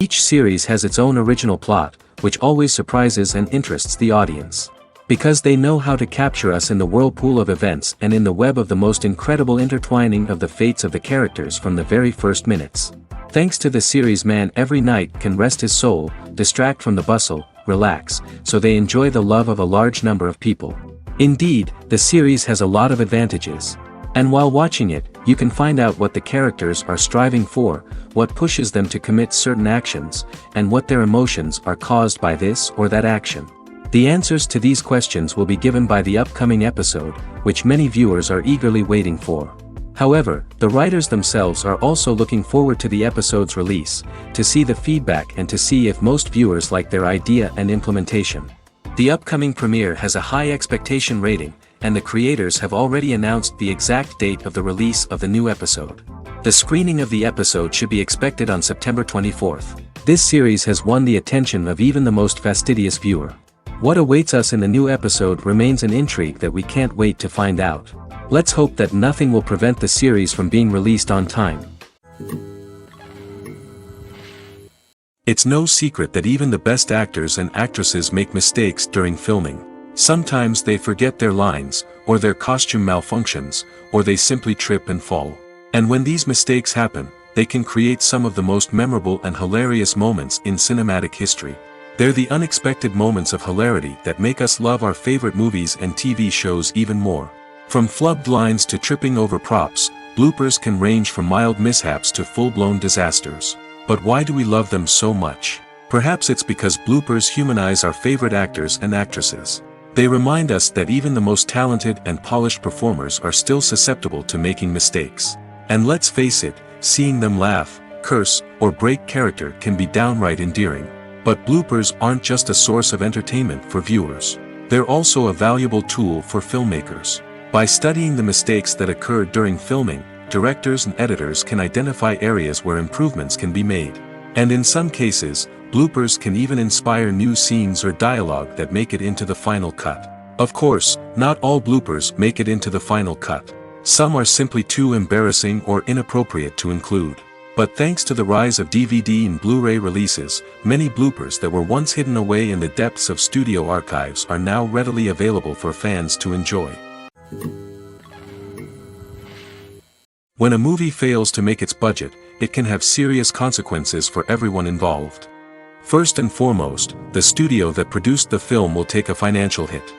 Each series has its own original plot, which always surprises and interests the audience. Because they know how to capture us in the whirlpool of events and in the web of the most incredible intertwining of the fates of the characters from the very first minutes. Thanks to the series, man every night can rest his soul, distract from the bustle, relax, so they enjoy the love of a large number of people. Indeed, the series has a lot of advantages. And while watching it, you can find out what the characters are striving for, what pushes them to commit certain actions, and what their emotions are caused by this or that action. The answers to these questions will be given by the upcoming episode, which many viewers are eagerly waiting for. However, the writers themselves are also looking forward to the episode's release, to see the feedback and to see if most viewers like their idea and implementation. The upcoming premiere has a high expectation rating, and the creators have already announced the exact date of the release of the new episode. The screening of the episode should be expected on September 24th. This series has won the attention of even the most fastidious viewer. What awaits us in the new episode remains an intrigue that we can't wait to find out. Let's hope that nothing will prevent the series from being released on time. It's no secret that even the best actors and actresses make mistakes during filming. Sometimes they forget their lines, or their costume malfunctions, or they simply trip and fall. And when these mistakes happen, they can create some of the most memorable and hilarious moments in cinematic history. They're the unexpected moments of hilarity that make us love our favorite movies and TV shows even more. From flubbed lines to tripping over props, bloopers can range from mild mishaps to full-blown disasters. But why do we love them so much? Perhaps it's because bloopers humanize our favorite actors and actresses. They remind us that even the most talented and polished performers are still susceptible to making mistakes. And let's face it, seeing them laugh, curse, or break character can be downright endearing. But bloopers aren't just a source of entertainment for viewers. They're also a valuable tool for filmmakers. By studying the mistakes that occurred during filming, directors and editors can identify areas where improvements can be made. And in some cases, bloopers can even inspire new scenes or dialogue that make it into the final cut. Of course, not all bloopers make it into the final cut. Some are simply too embarrassing or inappropriate to include. But thanks to the rise of DVD and Blu-ray releases, many bloopers that were once hidden away in the depths of studio archives are now readily available for fans to enjoy. When a movie fails to make its budget, it can have serious consequences for everyone involved. First and foremost, the studio that produced the film will take a financial hit.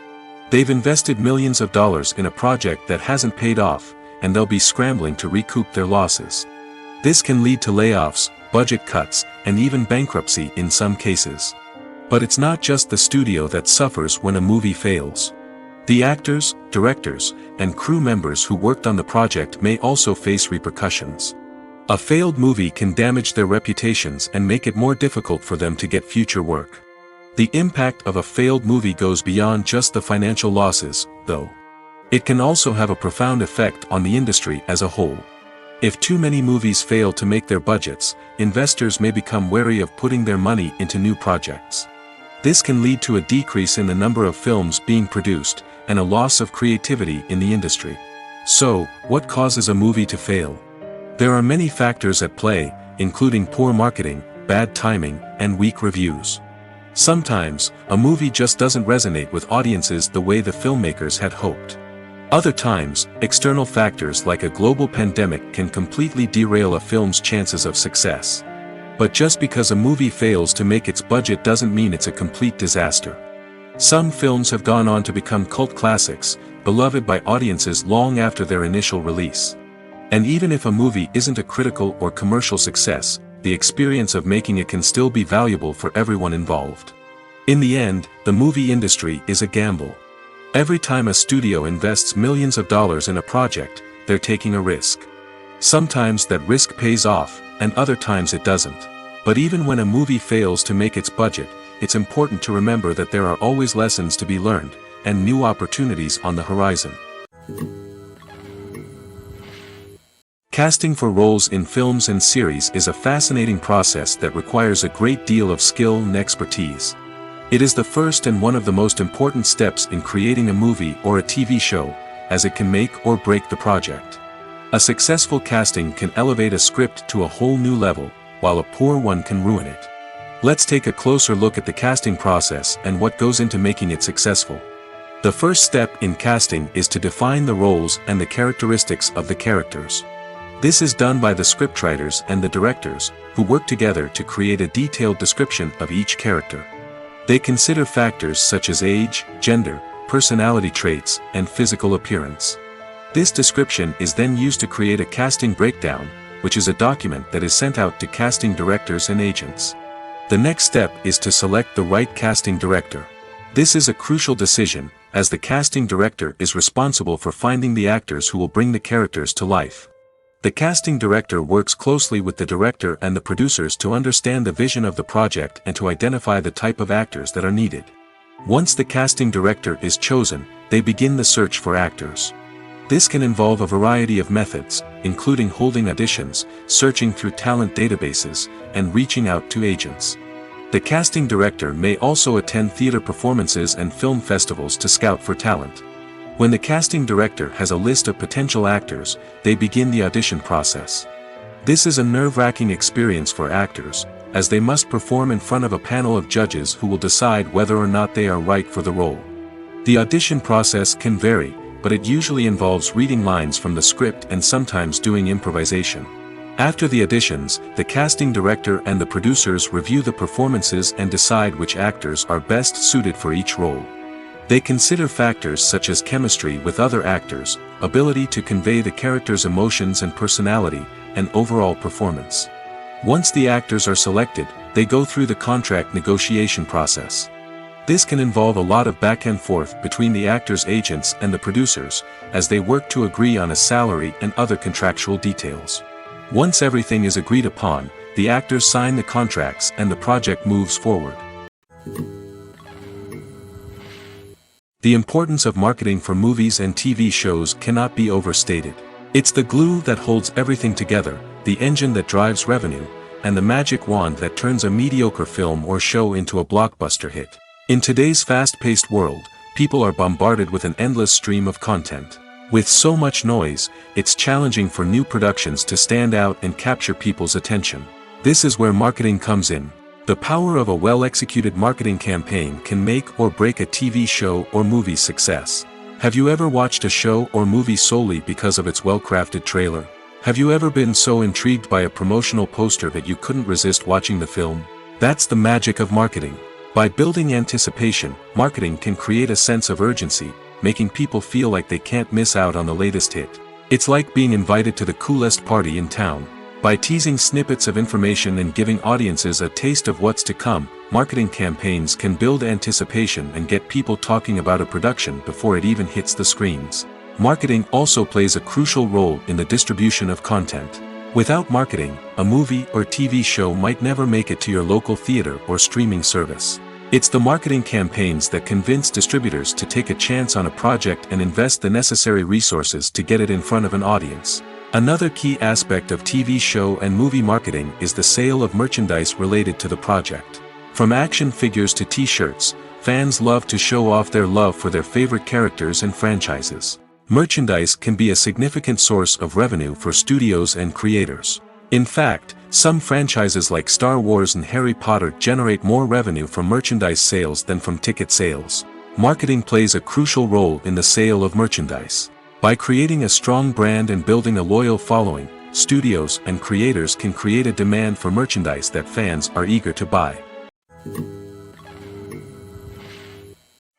They've invested millions of dollars in a project that hasn't paid off, and they'll be scrambling to recoup their losses. This can lead to layoffs, budget cuts, and even bankruptcy in some cases. But it's not just the studio that suffers when a movie fails. The actors, directors, and crew members who worked on the project may also face repercussions. A failed movie can damage their reputations and make it more difficult for them to get future work. The impact of a failed movie goes beyond just the financial losses, though. It can also have a profound effect on the industry as a whole. If too many movies fail to make their budgets, investors may become wary of putting their money into new projects. This can lead to a decrease in the number of films being produced, and a loss of creativity in the industry. So, what causes a movie to fail? There are many factors at play, including poor marketing, bad timing, and weak reviews. Sometimes, a movie just doesn't resonate with audiences the way the filmmakers had hoped. Other times, external factors like a global pandemic can completely derail a film's chances of success. But just because a movie fails to make its budget doesn't mean it's a complete disaster. Some films have gone on to become cult classics, beloved by audiences long after their initial release. And even if a movie isn't a critical or commercial success, the experience of making it can still be valuable for everyone involved. In the end, the movie industry is a gamble. Every time a studio invests millions of dollars in a project, they're taking a risk. Sometimes that risk pays off, and other times it doesn't. But even when a movie fails to make its budget, it's important to remember that there are always lessons to be learned, and new opportunities on the horizon. Casting for roles in films and series is a fascinating process that requires a great deal of skill and expertise. It is the first and one of the most important steps in creating a movie or a TV show, as it can make or break the project. A successful casting can elevate a script to a whole new level, while a poor one can ruin it. Let's take a closer look at the casting process and what goes into making it successful. The first step in casting is to define the roles and the characteristics of the characters. This is done by the scriptwriters and the directors, who work together to create a detailed description of each character. They consider factors such as age, gender, personality traits, and physical appearance. This description is then used to create a casting breakdown, which is a document that is sent out to casting directors and agents. The next step is to select the right casting director. This is a crucial decision, as the casting director is responsible for finding the actors who will bring the characters to life. The casting director works closely with the director and the producers to understand the vision of the project and to identify the type of actors that are needed. Once the casting director is chosen, they begin the search for actors. This can involve a variety of methods, including holding auditions, searching through talent databases, and reaching out to agents. The casting director may also attend theater performances and film festivals to scout for talent. When the casting director has a list of potential actors, they begin the audition process. This is a nerve-wracking experience for actors, as they must perform in front of a panel of judges who will decide whether or not they are right for the role. The audition process can vary, but it usually involves reading lines from the script and sometimes doing improvisation. After the auditions, the casting director and the producers review the performances and decide which actors are best suited for each role. They consider factors such as chemistry with other actors, ability to convey the character's emotions and personality, and overall performance. Once the actors are selected, they go through the contract negotiation process. This can involve a lot of back and forth between the actors' agents and the producers, as they work to agree on a salary and other contractual details. Once everything is agreed upon, the actors sign the contracts and the project moves forward. The importance of marketing for movies and TV shows cannot be overstated. It's the glue that holds everything together, the engine that drives revenue, and the magic wand that turns a mediocre film or show into a blockbuster hit. In today's fast-paced world, people are bombarded with an endless stream of content. With so much noise, it's challenging for new productions to stand out and capture people's attention. This is where marketing comes in. The power of a well-executed marketing campaign can make or break a TV show or movie's success. Have you ever watched a show or movie solely because of its well-crafted trailer? Have you ever been so intrigued by a promotional poster that you couldn't resist watching the film? That's the magic of marketing. By building anticipation, marketing can create a sense of urgency, making people feel like they can't miss out on the latest hit. It's like being invited to the coolest party in town. By teasing snippets of information and giving audiences a taste of what's to come, marketing campaigns can build anticipation and get people talking about a production before it even hits the screens. Marketing also plays a crucial role in the distribution of content. Without marketing, a movie or TV show might never make it to your local theater or streaming service. It's the marketing campaigns that convince distributors to take a chance on a project and invest the necessary resources to get it in front of an audience. Another key aspect of TV show and movie marketing is the sale of merchandise related to the project. From action figures to t-shirts, fans love to show off their love for their favorite characters and franchises. Merchandise can be a significant source of revenue for studios and creators. In fact, some franchises like Star Wars and Harry Potter generate more revenue from merchandise sales than from ticket sales. Marketing plays a crucial role in the sale of merchandise. By creating a strong brand and building a loyal following, studios and creators can create a demand for merchandise that fans are eager to buy.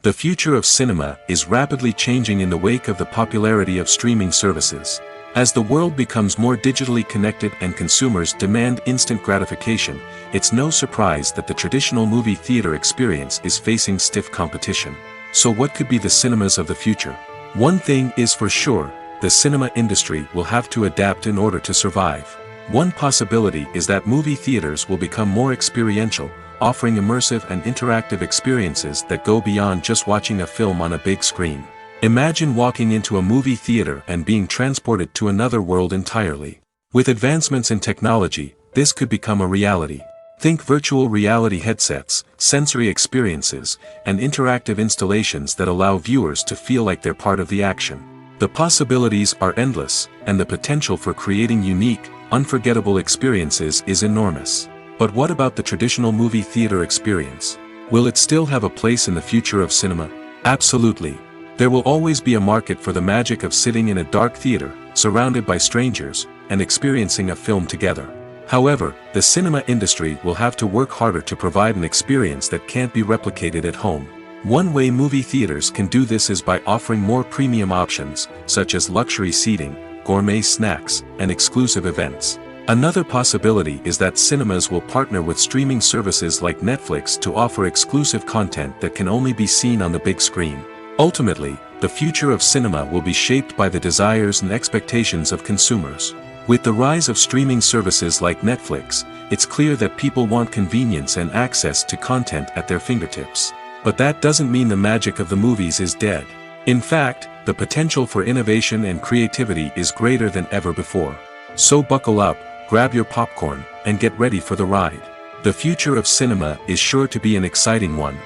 The future of cinema is rapidly changing in the wake of the popularity of streaming services. As the world becomes more digitally connected and consumers demand instant gratification, it's no surprise that the traditional movie theater experience is facing stiff competition. So what could be the cinemas of the future? One thing is for sure, the cinema industry will have to adapt in order to survive. One possibility is that movie theaters will become more experiential, offering immersive and interactive experiences that go beyond just watching a film on a big screen. Imagine walking into a movie theater and being transported to another world entirely. With advancements in technology, this could become a reality. Think virtual reality headsets, sensory experiences, and interactive installations that allow viewers to feel like they're part of the action. The possibilities are endless, and the potential for creating unique, unforgettable experiences is enormous. But what about the traditional movie theater experience? Will it still have a place in the future of cinema? Absolutely. There will always be a market for the magic of sitting in a dark theater, surrounded by strangers, and experiencing a film together. However, the cinema industry will have to work harder to provide an experience that can't be replicated at home. One way movie theaters can do this is by offering more premium options, such as luxury seating, gourmet snacks, and exclusive events. Another possibility is that cinemas will partner with streaming services like Netflix to offer exclusive content that can only be seen on the big screen. Ultimately, the future of cinema will be shaped by the desires and expectations of consumers. With the rise of streaming services like Netflix, it's clear that people want convenience and access to content at their fingertips. But that doesn't mean the magic of the movies is dead. In fact, the potential for innovation and creativity is greater than ever before. So buckle up, grab your popcorn, and get ready for the ride. The future of cinema is sure to be an exciting one.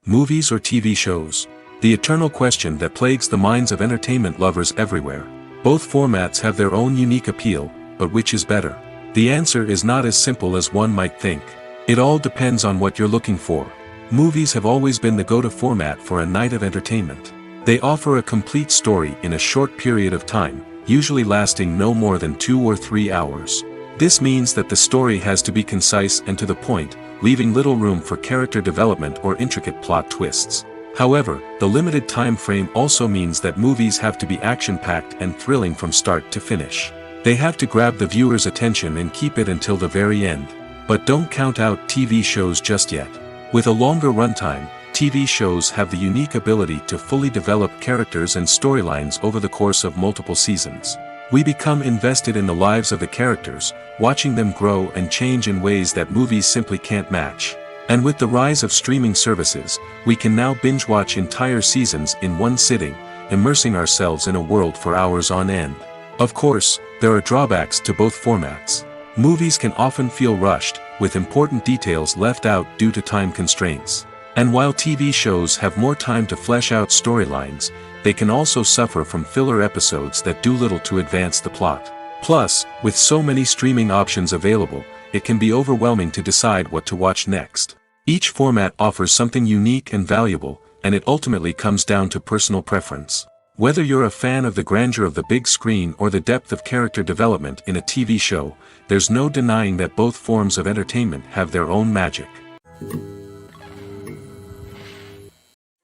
Movies or TV shows? The eternal question that plagues the minds of entertainment lovers everywhere. Both formats have their own unique appeal, but which is better? The answer is not as simple as one might think. It all depends on what you're looking for. Movies have always been the go-to format for a night of entertainment. They offer a complete story in a short period of time, usually lasting no more than 2 or 3 hours. This means that the story has to be concise and to the point, leaving little room for character development or intricate plot twists. However, the limited time frame also means that movies have to be action-packed and thrilling from start to finish. They have to grab the viewer's attention and keep it until the very end. But don't count out TV shows just yet. With a longer runtime, TV shows have the unique ability to fully develop characters and storylines over the course of multiple seasons. We become invested in the lives of the characters, watching them grow and change in ways that movies simply can't match. And with the rise of streaming services, we can now binge-watch entire seasons in one sitting, immersing ourselves in a world for hours on end. Of course, there are drawbacks to both formats. Movies can often feel rushed, with important details left out due to time constraints. And while TV shows have more time to flesh out storylines, they can also suffer from filler episodes that do little to advance the plot. Plus, with so many streaming options available, it can be overwhelming to decide what to watch next. Each format offers something unique and valuable, and it ultimately comes down to personal preference. Whether you're a fan of the grandeur of the big screen or the depth of character development in a TV show, there's no denying that both forms of entertainment have their own magic.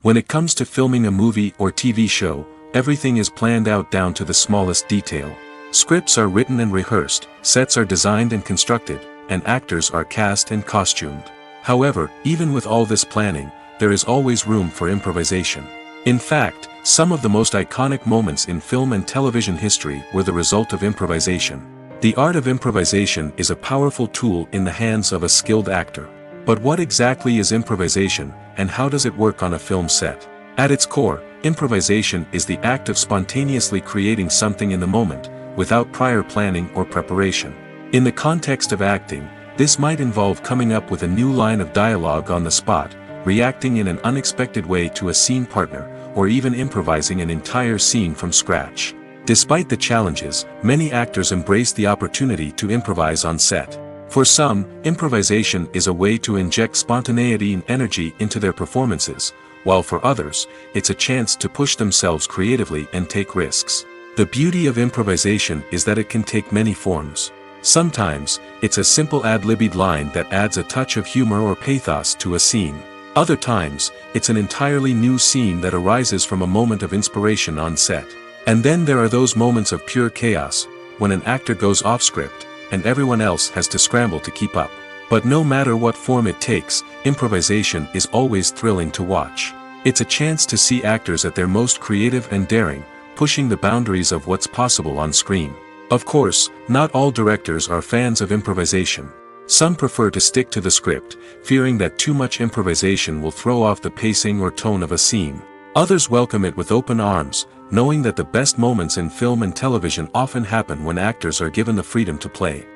When it comes to filming a movie or TV show, everything is planned out down to the smallest detail. Scripts are written and rehearsed, sets are designed and constructed, and actors are cast and costumed. However, even with all this planning, there is always room for improvisation. In fact, some of the most iconic moments in film and television history were the result of improvisation. The art of improvisation is a powerful tool in the hands of a skilled actor. But what exactly is improvisation, and how does it work on a film set? At its core, improvisation is the act of spontaneously creating something in the moment, without prior planning or preparation. In the context of acting, this might involve coming up with a new line of dialogue on the spot, reacting in an unexpected way to a scene partner, or even improvising an entire scene from scratch. Despite the challenges, many actors embrace the opportunity to improvise on set. For some, improvisation is a way to inject spontaneity and energy into their performances, while for others, it's a chance to push themselves creatively and take risks. The beauty of improvisation is that it can take many forms. Sometimes, it's a simple ad-libbed line that adds a touch of humor or pathos to a scene. Other times, it's an entirely new scene that arises from a moment of inspiration on set. And then there are those moments of pure chaos, when an actor goes off script, and everyone else has to scramble to keep up. But no matter what form it takes, improvisation is always thrilling to watch. It's a chance to see actors at their most creative and daring, pushing the boundaries of what's possible on screen. Of course, not all directors are fans of improvisation. Some prefer to stick to the script, fearing that too much improvisation will throw off the pacing or tone of a scene. Others welcome it with open arms, knowing that the best moments in film and television often happen when actors are given the freedom to play.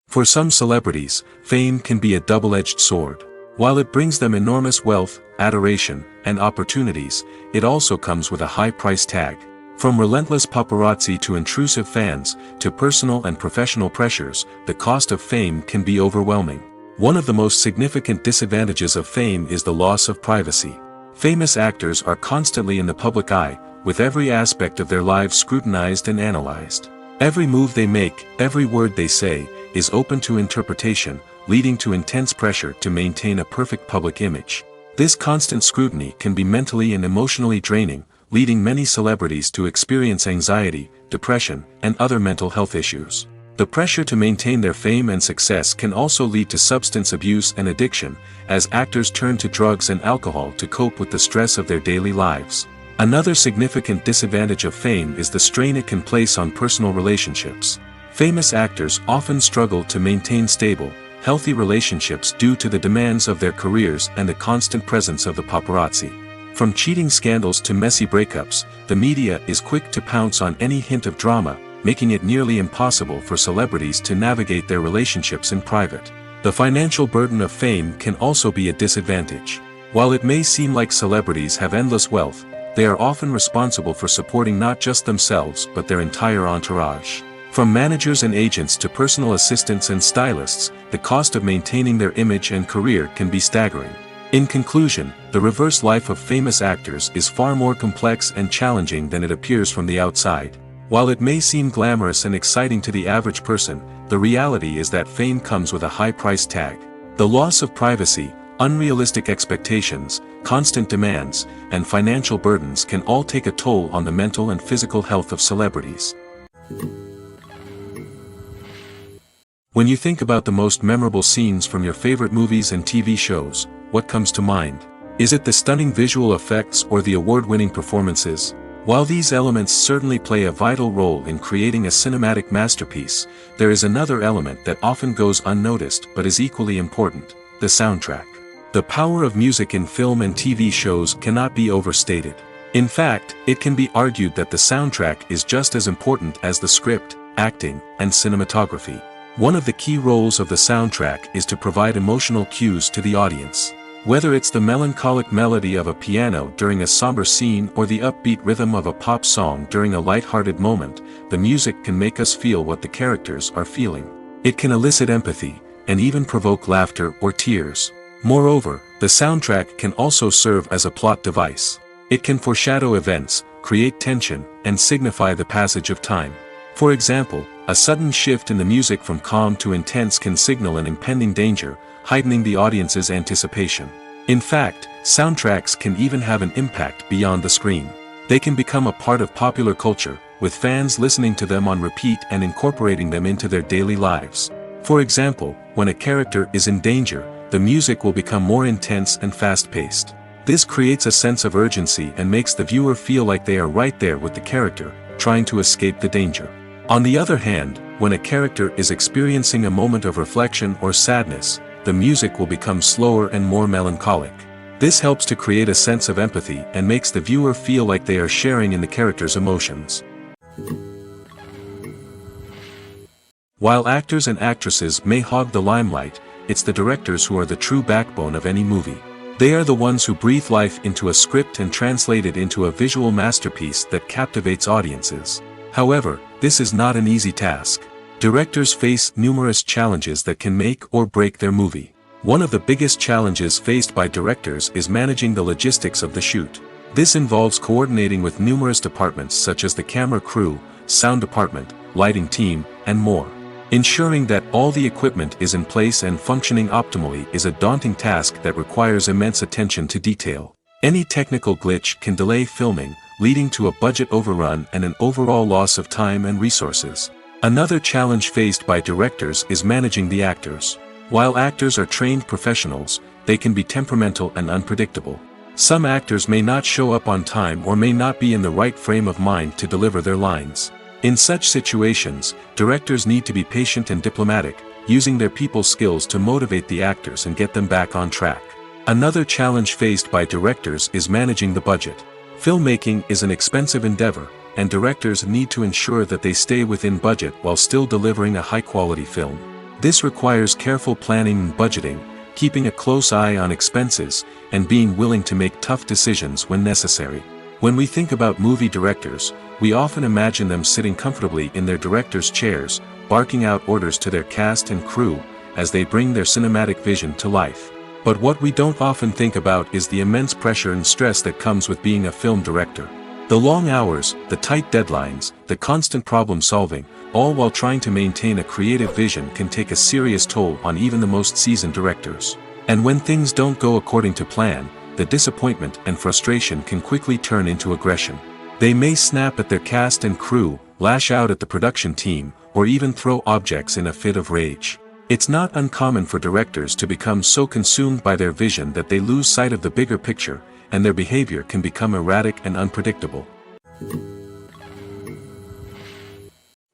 For some celebrities, fame can be a double-edged sword. While it brings them enormous wealth, adoration, and opportunities, it also comes with a high price tag. From relentless paparazzi to intrusive fans, to personal and professional pressures, the cost of fame can be overwhelming. One of the most significant disadvantages of fame is the loss of privacy. Famous actors are constantly in the public eye, with every aspect of their lives scrutinized and analyzed. Every move they make, every word they say, is open to interpretation, leading to intense pressure to maintain a perfect public image. This constant scrutiny can be mentally and emotionally draining, leading many celebrities to experience anxiety, depression, and other mental health issues. The pressure to maintain their fame and success can also lead to substance abuse and addiction, as actors turn to drugs and alcohol to cope with the stress of their daily lives. Another significant disadvantage of fame is the strain it can place on personal relationships. Famous actors often struggle to maintain stable, healthy relationships due to the demands of their careers and the constant presence of the paparazzi. From cheating scandals to messy breakups, the media is quick to pounce on any hint of drama, making it nearly impossible for celebrities to navigate their relationships in private. The financial burden of fame can also be a disadvantage. While it may seem like celebrities have endless wealth, they are often responsible for supporting not just themselves but their entire entourage. From managers and agents to personal assistants and stylists, the cost of maintaining their image and career can be staggering. In conclusion, the reverse life of famous actors is far more complex and challenging than it appears from the outside. While it may seem glamorous and exciting to the average person, the reality is that fame comes with a high price tag. The loss of privacy, unrealistic expectations, constant demands, and financial burdens can all take a toll on the mental and physical health of celebrities. When you think about the most memorable scenes from your favorite movies and TV shows, what comes to mind? Is it the stunning visual effects or the award-winning performances? While these elements certainly play a vital role in creating a cinematic masterpiece, there is another element that often goes unnoticed but is equally important: the soundtrack. The power of music in film and TV shows cannot be overstated. In fact, it can be argued that the soundtrack is just as important as the script, acting, and cinematography. One of the key roles of the soundtrack is to provide emotional cues to the audience. Whether it's the melancholic melody of a piano during a somber scene or the upbeat rhythm of a pop song during a light-hearted moment, the music can make us feel what the characters are feeling. It can elicit empathy, and even provoke laughter or tears. Moreover, the soundtrack can also serve as a plot device. It can foreshadow events, create tension, and signify the passage of time. For example, a sudden shift in the music from calm to intense can signal an impending danger, heightening the audience's anticipation. In fact, soundtracks can even have an impact beyond the screen. They can become a part of popular culture, with fans listening to them on repeat and incorporating them into their daily lives. For example, when a character is in danger, the music will become more intense and fast-paced. This creates a sense of urgency and makes the viewer feel like they are right there with the character, trying to escape the danger. On the other hand, when a character is experiencing a moment of reflection or sadness, the music will become slower and more melancholic. This helps to create a sense of empathy and makes the viewer feel like they are sharing in the character's emotions. While actors and actresses may hog the limelight, it's the directors who are the true backbone of any movie. They are the ones who breathe life into a script and translate it into a visual masterpiece that captivates audiences. However, this is not an easy task. Directors face numerous challenges that can make or break their movie. One of the biggest challenges faced by directors is managing the logistics of the shoot. This involves coordinating with numerous departments such as the camera crew, sound department, lighting team, and more. Ensuring that all the equipment is in place and functioning optimally is a daunting task that requires immense attention to detail. Any technical glitch can delay filming, leading to a budget overrun and an overall loss of time and resources. Another challenge faced by directors is managing the actors. While actors are trained professionals, they can be temperamental and unpredictable. Some actors may not show up on time or may not be in the right frame of mind to deliver their lines. In such situations, directors need to be patient and diplomatic, using their people skills to motivate the actors and get them back on track. Another challenge faced by directors is managing the budget. Filmmaking is an expensive endeavor, and directors need to ensure that they stay within budget while still delivering a high-quality film. This requires careful planning and budgeting, keeping a close eye on expenses, and being willing to make tough decisions when necessary. When we think about movie directors, we often imagine them sitting comfortably in their director's chairs, barking out orders to their cast and crew, as they bring their cinematic vision to life. But what we don't often think about is the immense pressure and stress that comes with being a film director. The long hours, the tight deadlines, the constant problem solving, all while trying to maintain a creative vision can take a serious toll on even the most seasoned directors. And when things don't go according to plan, the disappointment and frustration can quickly turn into aggression. They may snap at their cast and crew, lash out at the production team, or even throw objects in a fit of rage. It's not uncommon for directors to become so consumed by their vision that they lose sight of the bigger picture, and their behavior can become erratic and unpredictable.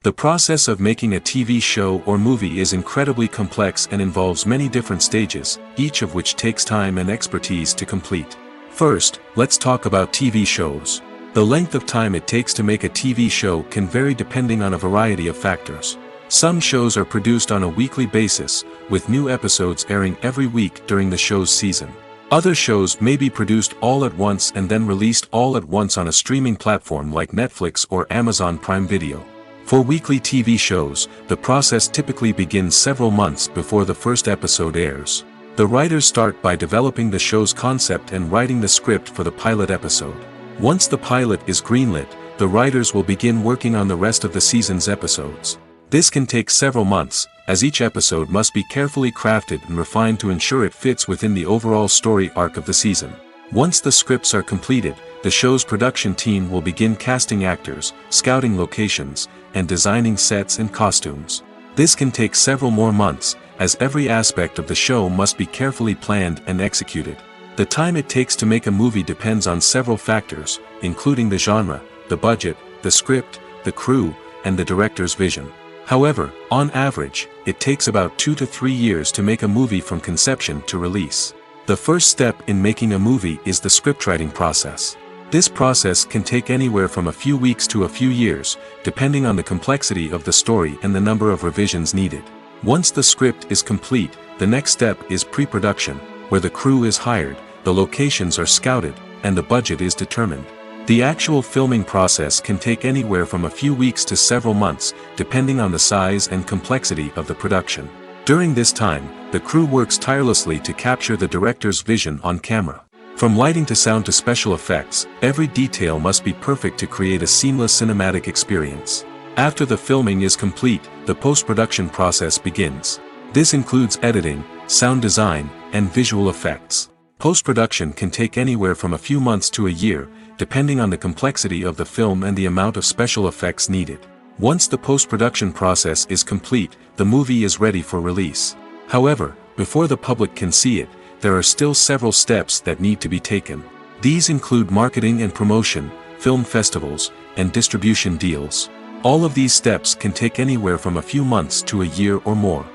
The process of making a TV show or movie is incredibly complex and involves many different stages, each of which takes time and expertise to complete. First, let's talk about TV shows. The length of time it takes to make a TV show can vary depending on a variety of factors. Some shows are produced on a weekly basis, with new episodes airing every week during the show's season. Other shows may be produced all at once and then released all at once on a streaming platform like Netflix or Amazon Prime Video. For weekly TV shows, the process typically begins several months before the first episode airs. The writers start by developing the show's concept and writing the script for the pilot episode. Once the pilot is greenlit, the writers will begin working on the rest of the season's episodes. This can take several months, as each episode must be carefully crafted and refined to ensure it fits within the overall story arc of the season. Once the scripts are completed, the show's production team will begin casting actors, scouting locations, and designing sets and costumes. This can take several more months, as every aspect of the show must be carefully planned and executed. The time it takes to make a movie depends on several factors, including the genre, the budget, the script, the crew, and the director's vision. However, on average, it takes about 2 to 3 years to make a movie from conception to release. The first step in making a movie is the scriptwriting process. This process can take anywhere from a few weeks to a few years, depending on the complexity of the story and the number of revisions needed. Once the script is complete, the next step is pre-production, where the crew is hired, the locations are scouted, and the budget is determined. The actual filming process can take anywhere from a few weeks to several months, depending on the size and complexity of the production. During this time, the crew works tirelessly to capture the director's vision on camera. From lighting to sound to special effects, every detail must be perfect to create a seamless cinematic experience. After the filming is complete, the post-production process begins. This includes editing, sound design, and visual effects. Post-production can take anywhere from a few months to a year, depending on the complexity of the film and the amount of special effects needed. Once the post-production process is complete, the movie is ready for release. However, before the public can see it, there are still several steps that need to be taken. These include marketing and promotion, film festivals, and distribution deals. All of these steps can take anywhere from a few months to a year or more.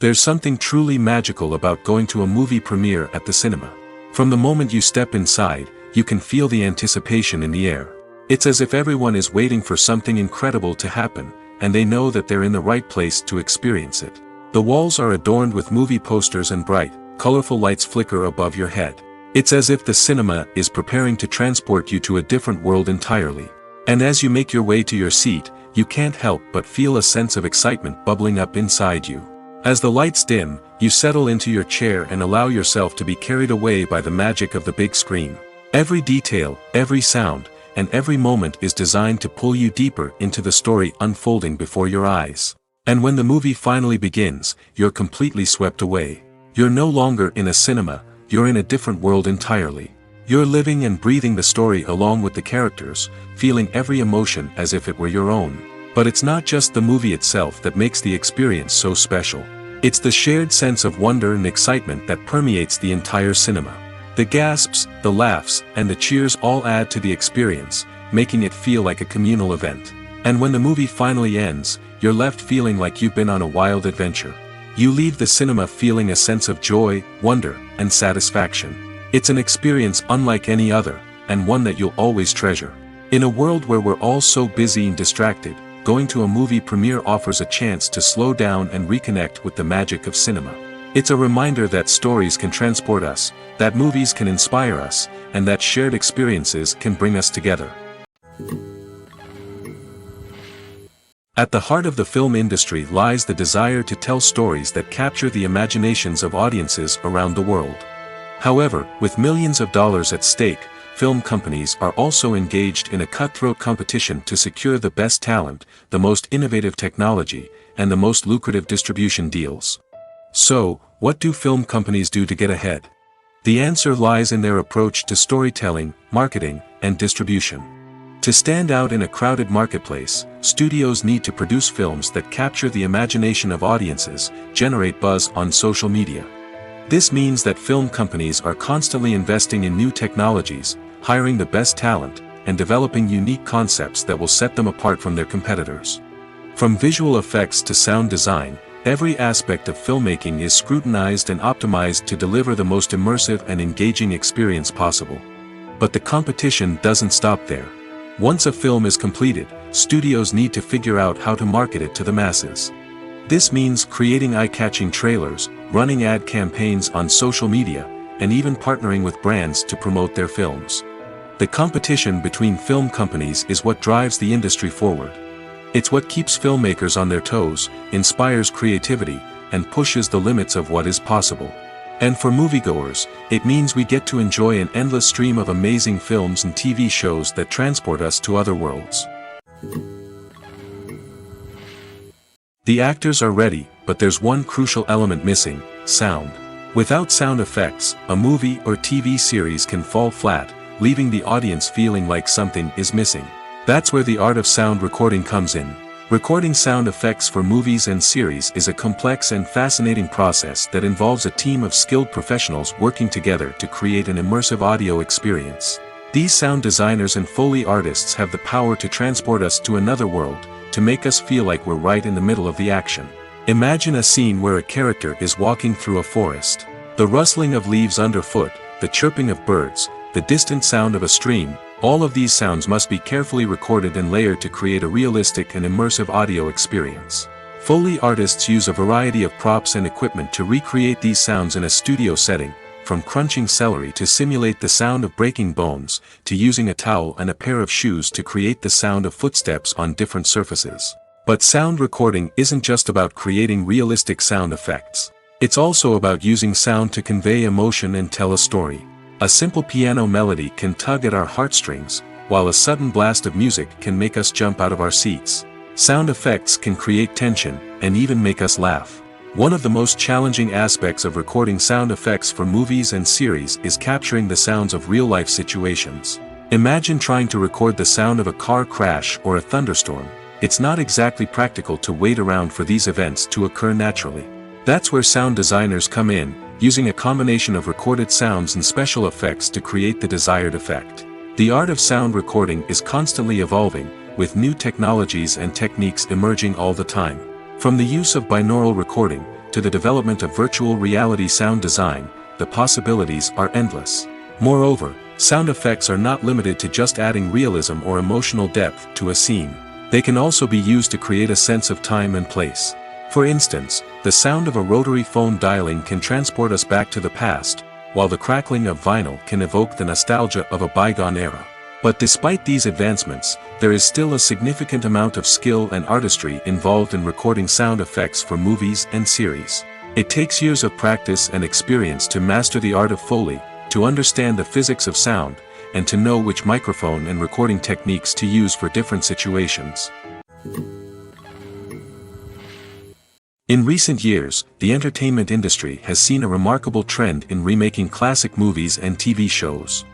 There's something truly magical about going to a movie premiere at the cinema. From the moment you step inside, you can feel the anticipation in the air. It's as if everyone is waiting for something incredible to happen, and they know that they're in the right place to experience it. The walls are adorned with movie posters and bright, colorful lights flicker above your head. It's as if the cinema is preparing to transport you to a different world entirely. And as you make your way to your seat, you can't help but feel a sense of excitement bubbling up inside you. As the lights dim, you settle into your chair and allow yourself to be carried away by the magic of the big screen. Every detail, every sound, and every moment is designed to pull you deeper into the story unfolding before your eyes. And when the movie finally begins, you're completely swept away. You're no longer in a cinema, you're in a different world entirely. You're living and breathing the story along with the characters, feeling every emotion as if it were your own. But it's not just the movie itself that makes the experience so special. It's the shared sense of wonder and excitement that permeates the entire cinema. The gasps, the laughs, and the cheers all add to the experience, making it feel like a communal event. And when the movie finally ends, you're left feeling like you've been on a wild adventure. You leave the cinema feeling a sense of joy, wonder, and satisfaction. It's an experience unlike any other, and one that you'll always treasure. In a world where we're all so busy and distracted, going to a movie premiere offers a chance to slow down and reconnect with the magic of cinema. It's a reminder that stories can transport us, that movies can inspire us, and that shared experiences can bring us together. At the heart of the film industry lies the desire to tell stories that capture the imaginations of audiences around the world. However, with millions of dollars at stake, film companies are also engaged in a cutthroat competition to secure the best talent, the most innovative technology, and the most lucrative distribution deals. So, what do film companies do to get ahead? The answer lies in their approach to storytelling, marketing, and distribution. To stand out in a crowded marketplace, studios need to produce films that capture the imagination of audiences, generate buzz on social media. This means that film companies are constantly investing in new technologies, hiring the best talent, and developing unique concepts that will set them apart from their competitors. From visual effects to sound design, every aspect of filmmaking is scrutinized and optimized to deliver the most immersive and engaging experience possible. But the competition doesn't stop there. Once a film is completed, studios need to figure out how to market it to the masses. This means creating eye-catching trailers, running ad campaigns on social media, and even partnering with brands to promote their films. The competition between film companies is what drives the industry forward. It's what keeps filmmakers on their toes, inspires creativity, and pushes the limits of what is possible. And for moviegoers, it means we get to enjoy an endless stream of amazing films and TV shows that transport us to other worlds. The actors are ready, but there's one crucial element missing: sound. Without sound effects, a movie or TV series can fall flat, leaving the audience feeling like something is missing. That's where the art of sound recording comes in. Recording sound effects for movies and series is a complex and fascinating process that involves a team of skilled professionals working together to create an immersive audio experience. These sound designers and Foley artists have the power to transport us to another world, to make us feel like we're right in the middle of the action. Imagine a scene where a character is walking through a forest. The rustling of leaves underfoot, the chirping of birds, the distant sound of a stream, all of these sounds must be carefully recorded and layered to create a realistic and immersive audio experience. Foley artists use a variety of props and equipment to recreate these sounds in a studio setting, from crunching celery to simulate the sound of breaking bones, to using a towel and a pair of shoes to create the sound of footsteps on different surfaces. But sound recording isn't just about creating realistic sound effects. It's also about using sound to convey emotion and tell a story. A simple piano melody can tug at our heartstrings, while a sudden blast of music can make us jump out of our seats. Sound effects can create tension, and even make us laugh. One of the most challenging aspects of recording sound effects for movies and series is capturing the sounds of real-life situations. Imagine trying to record the sound of a car crash or a thunderstorm. It's not exactly practical to wait around for these events to occur naturally. That's where sound designers come in, using a combination of recorded sounds and special effects to create the desired effect. The art of sound recording is constantly evolving, with new technologies and techniques emerging all the time. From the use of binaural recording, to the development of virtual reality sound design, the possibilities are endless. Moreover, sound effects are not limited to just adding realism or emotional depth to a scene. They can also be used to create a sense of time and place. For instance, the sound of a rotary phone dialing can transport us back to the past, while the crackling of vinyl can evoke the nostalgia of a bygone era. But despite these advancements, there is still a significant amount of skill and artistry involved in recording sound effects for movies and series. It takes years of practice and experience to master the art of Foley, to understand the physics of sound, and to know which microphone and recording techniques to use for different situations. In recent years, the entertainment industry has seen a remarkable trend in remaking classic movies and TV shows.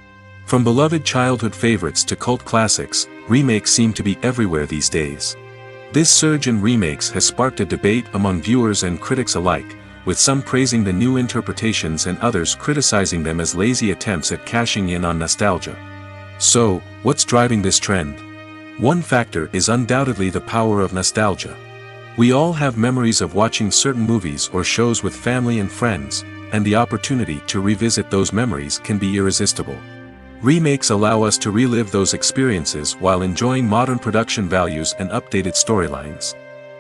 From beloved childhood favorites to cult classics, remakes seem to be everywhere these days. This surge in remakes has sparked a debate among viewers and critics alike, with some praising the new interpretations and others criticizing them as lazy attempts at cashing in on nostalgia. So, what's driving this trend? One factor is undoubtedly the power of nostalgia. We all have memories of watching certain movies or shows with family and friends, and the opportunity to revisit those memories can be irresistible. Remakes allow us to relive those experiences while enjoying modern production values and updated storylines.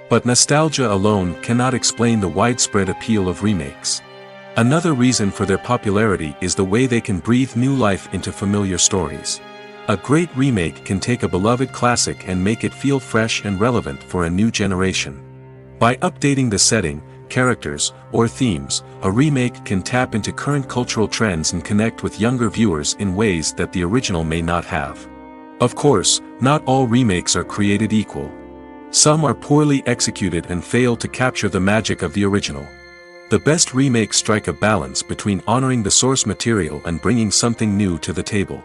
But nostalgia alone cannot explain the widespread appeal of remakes. Another reason for their popularity is the way they can breathe new life into familiar stories. A great remake can take a beloved classic and make it feel fresh and relevant for a new generation. By updating the setting, characters, or themes, a remake can tap into current cultural trends and connect with younger viewers in ways that the original may not have. Of course, not all remakes are created equal. Some are poorly executed and fail to capture the magic of the original. The best remakes strike a balance between honoring the source material and bringing something new to the table.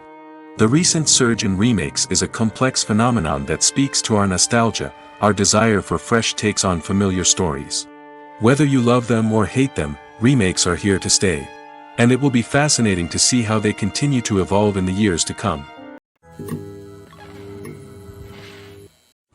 The recent surge in remakes is a complex phenomenon that speaks to our nostalgia, our desire for fresh takes on familiar stories. Whether you love them or hate them, remakes are here to stay. And it will be fascinating to see how they continue to evolve in the years to come.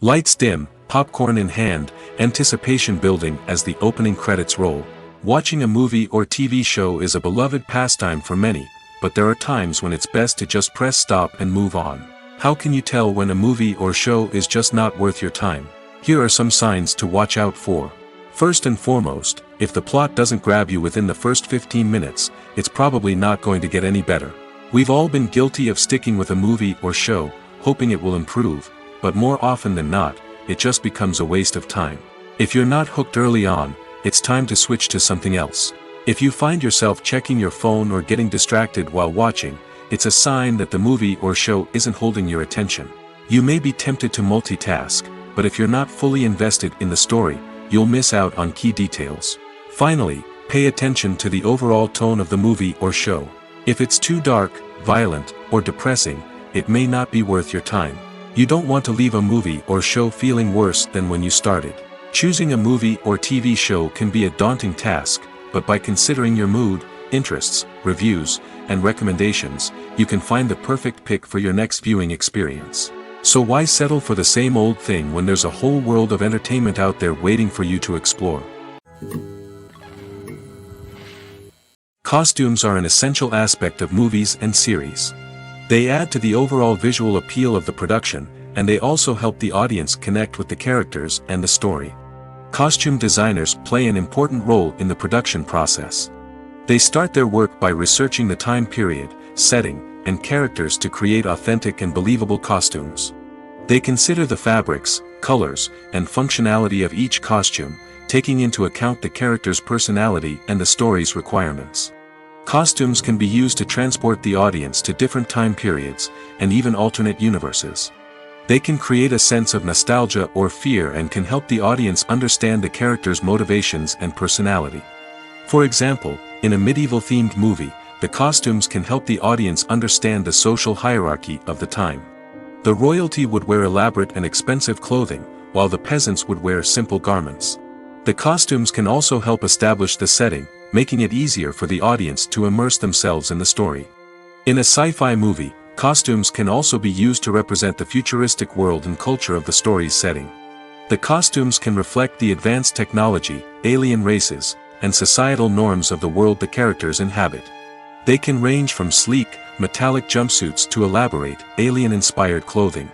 Lights dim, popcorn in hand, anticipation building as the opening credits roll. Watching a movie or TV show is a beloved pastime for many, but there are times when it's best to just press stop and move on. How can you tell when a movie or show is just not worth your time? Here are some signs to watch out for. First and foremost, if the plot doesn't grab you within the first 15 minutes, it's probably not going to get any better. We've all been guilty of sticking with a movie or show, hoping it will improve, but more often than not, it just becomes a waste of time. If you're not hooked early on, it's time to switch to something else. If you find yourself checking your phone or getting distracted while watching, it's a sign that the movie or show isn't holding your attention. You may be tempted to multitask, but if you're not fully invested in the story, you'll miss out on key details. Finally, pay attention to the overall tone of the movie or show. If it's too dark, violent, or depressing, it may not be worth your time. You don't want to leave a movie or show feeling worse than when you started. Choosing a movie or TV show can be a daunting task, but by considering your mood, interests, reviews, and recommendations, you can find the perfect pick for your next viewing experience. So why settle for the same old thing when there's a whole world of entertainment out there waiting for you to explore? Costumes are an essential aspect of movies and series. They add to the overall visual appeal of the production, and they also help the audience connect with the characters and the story. Costume designers play an important role in the production process. They start their work by researching the time period, setting, and characters to create authentic and believable costumes. They consider the fabrics, colors, and functionality of each costume, taking into account the character's personality and the story's requirements. Costumes can be used to transport the audience to different time periods, and even alternate universes. They can create a sense of nostalgia or fear and can help the audience understand the character's motivations and personality. For example, in a medieval-themed movie, the costumes can help the audience understand the social hierarchy of the time. The royalty would wear elaborate and expensive clothing, while the peasants would wear simple garments. The costumes can also help establish the setting, making it easier for the audience to immerse themselves in the story. In a sci-fi movie, costumes can also be used to represent the futuristic world and culture of the story's setting. The costumes can reflect the advanced technology, alien races, and societal norms of the world the characters inhabit. They can range from sleek, metallic jumpsuits to elaborate, alien-inspired clothing.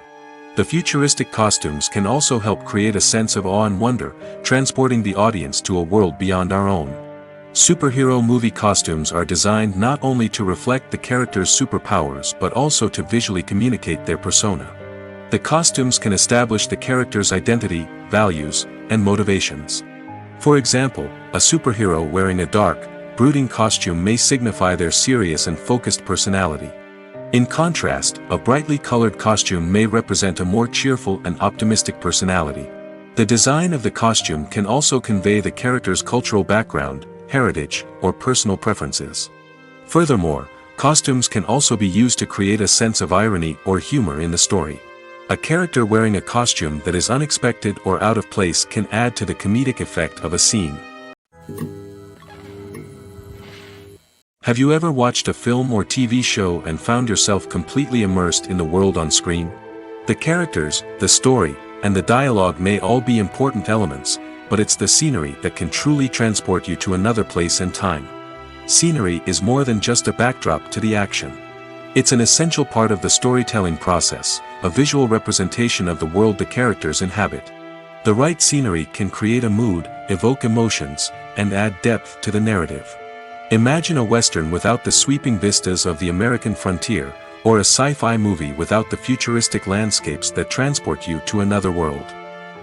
The futuristic costumes can also help create a sense of awe and wonder, transporting the audience to a world beyond our own. Superhero movie costumes are designed not only to reflect the character's superpowers but also to visually communicate their persona. The costumes can establish the character's identity, values, and motivations. For example, a superhero wearing a dark, brooding costume may signify their serious and focused personality. In contrast, a brightly colored costume may represent a more cheerful and optimistic personality. The design of the costume can also convey the character's cultural background, heritage, or personal preferences. Furthermore, costumes can also be used to create a sense of irony or humor in the story. A character wearing a costume that is unexpected or out of place can add to the comedic effect of a scene. Have you ever watched a film or TV show and found yourself completely immersed in the world on screen? The characters, the story, and the dialogue may all be important elements, but it's the scenery that can truly transport you to another place and time. Scenery is more than just a backdrop to the action. It's an essential part of the storytelling process, a visual representation of the world the characters inhabit. The right scenery can create a mood, evoke emotions, and add depth to the narrative. Imagine a western without the sweeping vistas of the American frontier, or a sci-fi movie without the futuristic landscapes that transport you to another world.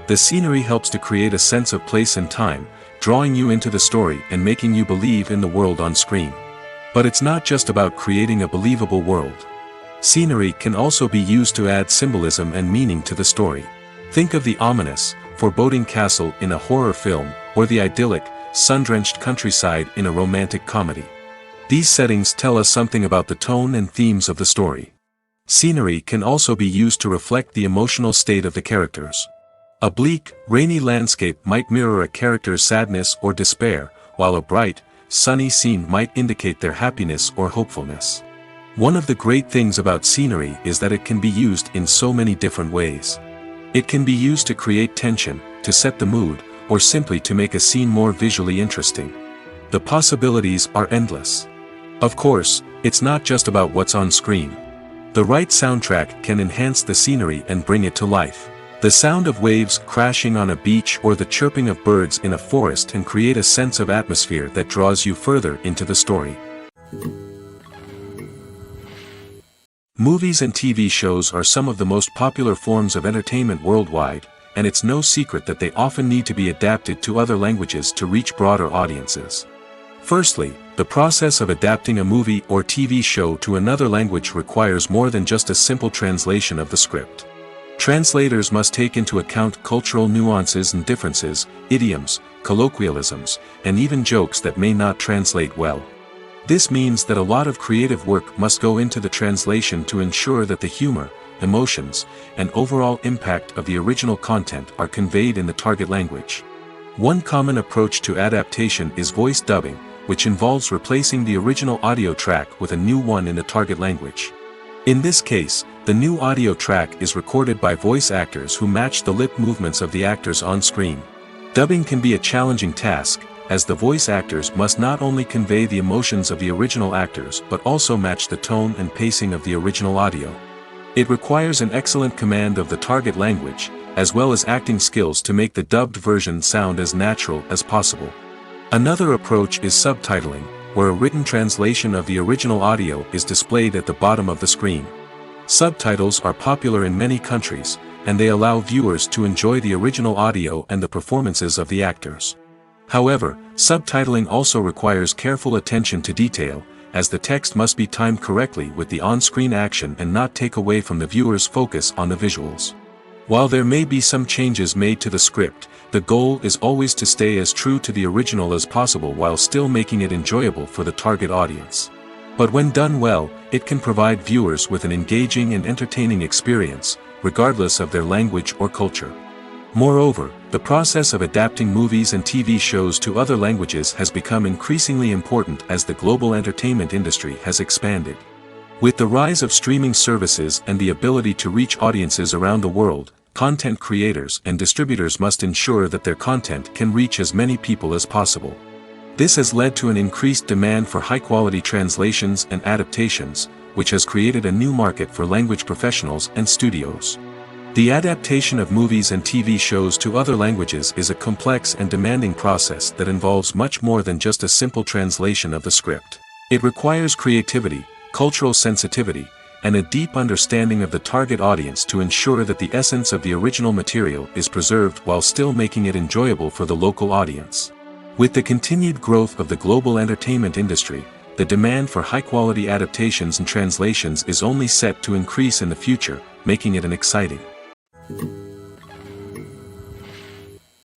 The scenery helps to create a sense of place and time, drawing you into the story and making you believe in the world on screen. But it's not just about creating a believable world. Scenery can also be used to add symbolism and meaning to the story. Think of the ominous, foreboding castle in a horror film, or the idyllic, sun-drenched countryside in a romantic comedy. These settings tell us something about the tone and themes of the story. Scenery can also be used to reflect the emotional state of the characters. A bleak, rainy landscape might mirror a character's sadness or despair, while a bright, sunny scene might indicate their happiness or hopefulness. One of the great things about scenery is that it can be used in so many different ways. It can be used to create tension, to set the mood, or simply to make a scene more visually interesting. The possibilities are endless. Of course, it's not just about what's on screen. The right soundtrack can enhance the scenery and bring it to life. The sound of waves crashing on a beach or the chirping of birds in a forest can create a sense of atmosphere that draws you further into the story. Movies and TV shows are some of the most popular forms of entertainment worldwide, and it's no secret that they often need to be adapted to other languages to reach broader audiences. Firstly, the process of adapting a movie or TV show to another language requires more than just a simple translation of the script. Translators must take into account cultural nuances and differences, idioms, colloquialisms, and even jokes that may not translate well. This means that a lot of creative work must go into the translation to ensure that the humor, emotions, and overall impact of the original content are conveyed in the target language. One common approach to adaptation is voice dubbing, which involves replacing the original audio track with a new one in the target language. In this case, the new audio track is recorded by voice actors who match the lip movements of the actors on screen. Dubbing can be a challenging task, as the voice actors must not only convey the emotions of the original actors but also match the tone and pacing of the original audio. It requires an excellent command of the target language, as well as acting skills to make the dubbed version sound as natural as possible. Another approach is subtitling, where a written translation of the original audio is displayed at the bottom of the screen. Subtitles are popular in many countries, and they allow viewers to enjoy the original audio and the performances of the actors. However, subtitling also requires careful attention to detail, as the text must be timed correctly with the on-screen action and not take away from the viewer's focus on the visuals. While there may be some changes made to the script, the goal is always to stay as true to the original as possible while still making it enjoyable for the target audience. But when done well, it can provide viewers with an engaging and entertaining experience, regardless of their language or culture. Moreover, the process of adapting movies and TV shows to other languages has become increasingly important as the global entertainment industry has expanded. With the rise of streaming services and the ability to reach audiences around the world, content creators and distributors must ensure that their content can reach as many people as possible. This has led to an increased demand for high-quality translations and adaptations, which has created a new market for language professionals and studios. The adaptation of movies and TV shows to other languages is a complex and demanding process that involves much more than just a simple translation of the script. It requires creativity, cultural sensitivity, and a deep understanding of the target audience to ensure that the essence of the original material is preserved while still making it enjoyable for the local audience. With the continued growth of the global entertainment industry, the demand for high-quality adaptations and translations is only set to increase in the future, making it an exciting.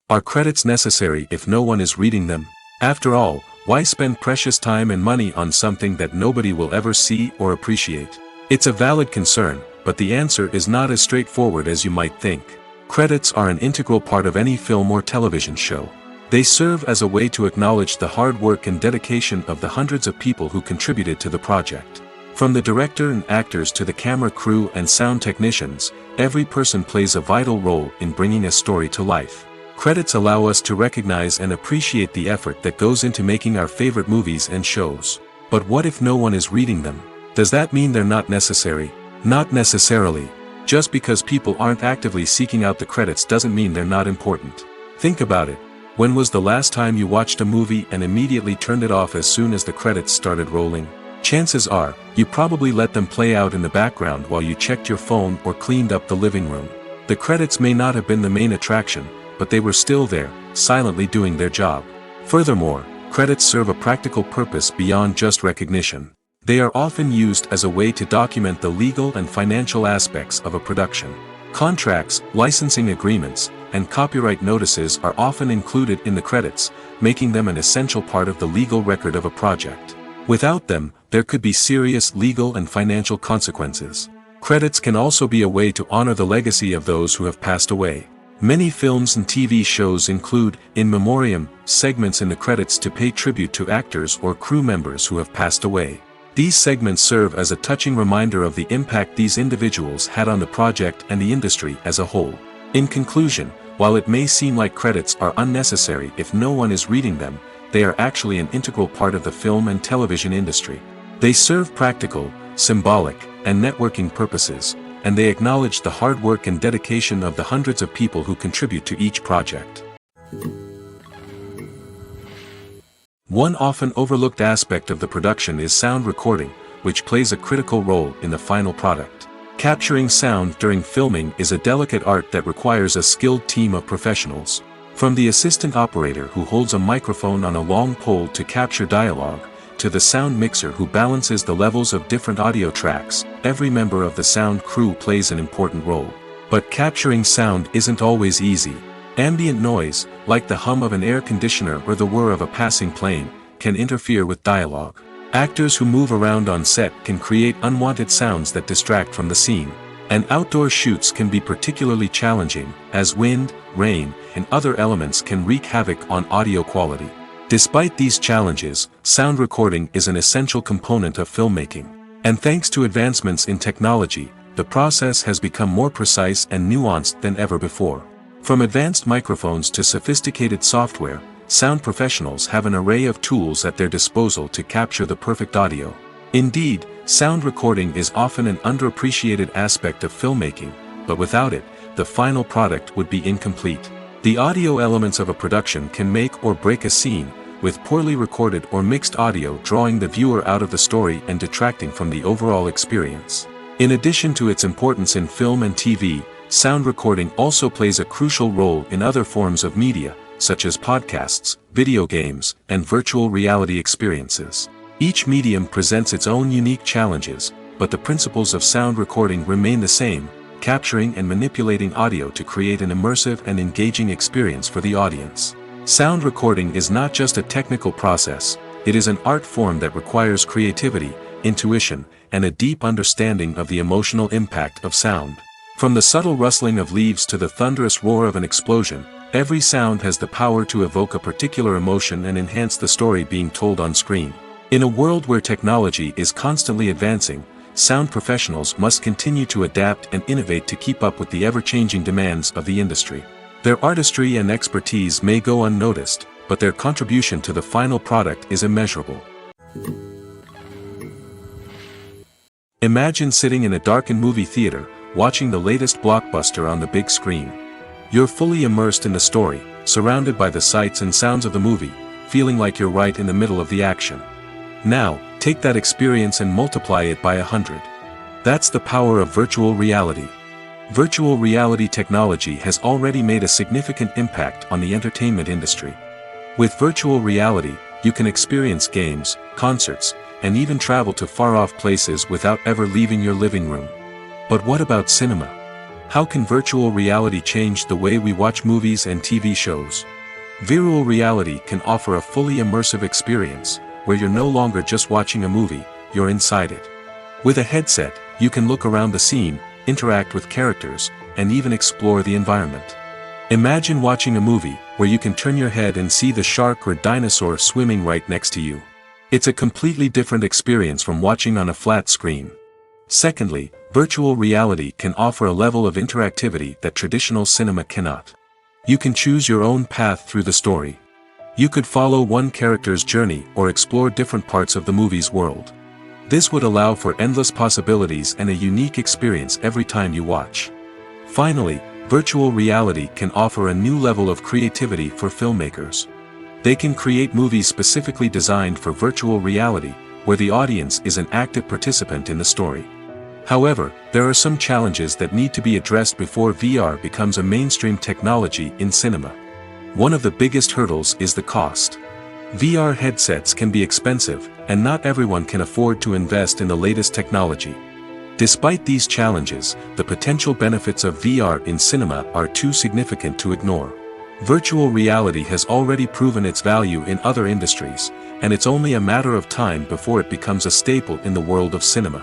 Are credits necessary if no one is reading them? After all, why spend precious time and money on something that nobody will ever see or appreciate? It's a valid concern, but the answer is not as straightforward as you might think. Credits are an integral part of any film or television show. They serve as a way to acknowledge the hard work and dedication of the hundreds of people who contributed to the project. From the director and actors to the camera crew and sound technicians, every person plays a vital role in bringing a story to life. Credits allow us to recognize and appreciate the effort that goes into making our favorite movies and shows. But what if no one is reading them? Does that mean they're not necessary? Not necessarily. Just because people aren't actively seeking out the credits doesn't mean they're not important. Think about it. When was the last time you watched a movie and immediately turned it off as soon as the credits started rolling? Chances are, you probably let them play out in the background while you checked your phone or cleaned up the living room. The credits may not have been the main attraction, but they were still there, silently doing their job. Furthermore, credits serve a practical purpose beyond just recognition. They are often used as a way to document the legal and financial aspects of a production. Contracts, licensing agreements, and copyright notices are often included in the credits, making them an essential part of the legal record of a project. Without them, there could be serious legal and financial consequences. Credits can also be a way to honor the legacy of those who have passed away. Many films and TV shows include in memoriam segments in the credits to pay tribute to actors or crew members who have passed away. These segments serve as a touching reminder of the impact these individuals had on the project and the industry as a whole. In conclusion, while it may seem like credits are unnecessary if no one is reading them, they are actually an integral part of the film and television industry. They serve practical, symbolic, and networking purposes, and they acknowledge the hard work and dedication of the hundreds of people who contribute to each project. One often overlooked aspect of the production is sound recording, which plays a critical role in the final product. Capturing sound during filming is a delicate art that requires a skilled team of professionals. From the assistant operator who holds a microphone on a long pole to capture dialogue, to the sound mixer who balances the levels of different audio tracks, every member of the sound crew plays an important role. But capturing sound isn't always easy. Ambient noise, like the hum of an air conditioner or the whir of a passing plane, can interfere with dialogue. Actors who move around on set can create unwanted sounds that distract from the scene. And outdoor shoots can be particularly challenging, as wind, rain, and other elements can wreak havoc on audio quality. Despite these challenges, sound recording is an essential component of filmmaking. And thanks to advancements in technology, the process has become more precise and nuanced than ever before. From advanced microphones to sophisticated software, sound professionals have an array of tools at their disposal to capture the perfect audio. Indeed, sound recording is often an underappreciated aspect of filmmaking, but without it, the final product would be incomplete. The audio elements of a production can make or break a scene, with poorly recorded or mixed audio drawing the viewer out of the story and detracting from the overall experience. In addition to its importance in film and TV, sound recording also plays a crucial role in other forms of media, such as podcasts, video games, and virtual reality experiences. Each medium presents its own unique challenges, but the principles of sound recording remain the same, capturing and manipulating audio to create an immersive and engaging experience for the audience. Sound recording is not just a technical process, it is an art form that requires creativity, intuition, and a deep understanding of the emotional impact of sound. From the subtle rustling of leaves to the thunderous roar of an explosion, every sound has the power to evoke a particular emotion and enhance the story being told on screen. In a world where technology is constantly advancing, sound professionals must continue to adapt and innovate to keep up with the ever-changing demands of the industry. Their artistry and expertise may go unnoticed, but their contribution to the final product is immeasurable. Imagine sitting in a darkened movie theater, watching the latest blockbuster on the big screen. You're fully immersed in the story, surrounded by the sights and sounds of the movie, feeling like you're right in the middle of the action. Now, take that experience and multiply it by 100. That's the power of virtual reality. Virtual reality technology has already made a significant impact on the entertainment industry. With virtual reality, you can experience games, concerts, and even travel to far-off places without ever leaving your living room. But what about cinema? How can virtual reality change the way we watch movies and TV shows? Virtual reality can offer a fully immersive experience, where you're no longer just watching a movie, you're inside it. With a headset, you can look around the scene, interact with characters, and even explore the environment. Imagine watching a movie where you can turn your head and see the shark or dinosaur swimming right next to you. It's a completely different experience from watching on a flat screen. Secondly, virtual reality can offer a level of interactivity that traditional cinema cannot. You can choose your own path through the story. You could follow one character's journey or explore different parts of the movie's world. This would allow for endless possibilities and a unique experience every time you watch. Finally, virtual reality can offer a new level of creativity for filmmakers. They can create movies specifically designed for virtual reality, where the audience is an active participant in the story. However, there are some challenges that need to be addressed before VR becomes a mainstream technology in cinema. One of the biggest hurdles is the cost. VR headsets can be expensive, and not everyone can afford to invest in the latest technology. Despite these challenges, the potential benefits of VR in cinema are too significant to ignore. Virtual reality has already proven its value in other industries, and it's only a matter of time before it becomes a staple in the world of cinema.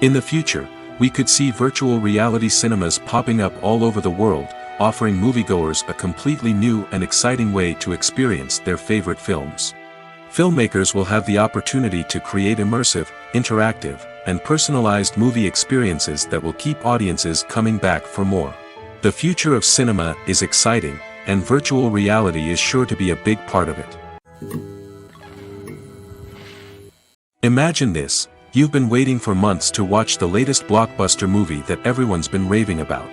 In the future, we could see virtual reality cinemas popping up all over the world, offering moviegoers a completely new and exciting way to experience their favorite films. Filmmakers will have the opportunity to create immersive, interactive, and personalized movie experiences that will keep audiences coming back for more. The future of cinema is exciting, and virtual reality is sure to be a big part of it. Imagine this: you've been waiting for months to watch the latest blockbuster movie that everyone's been raving about.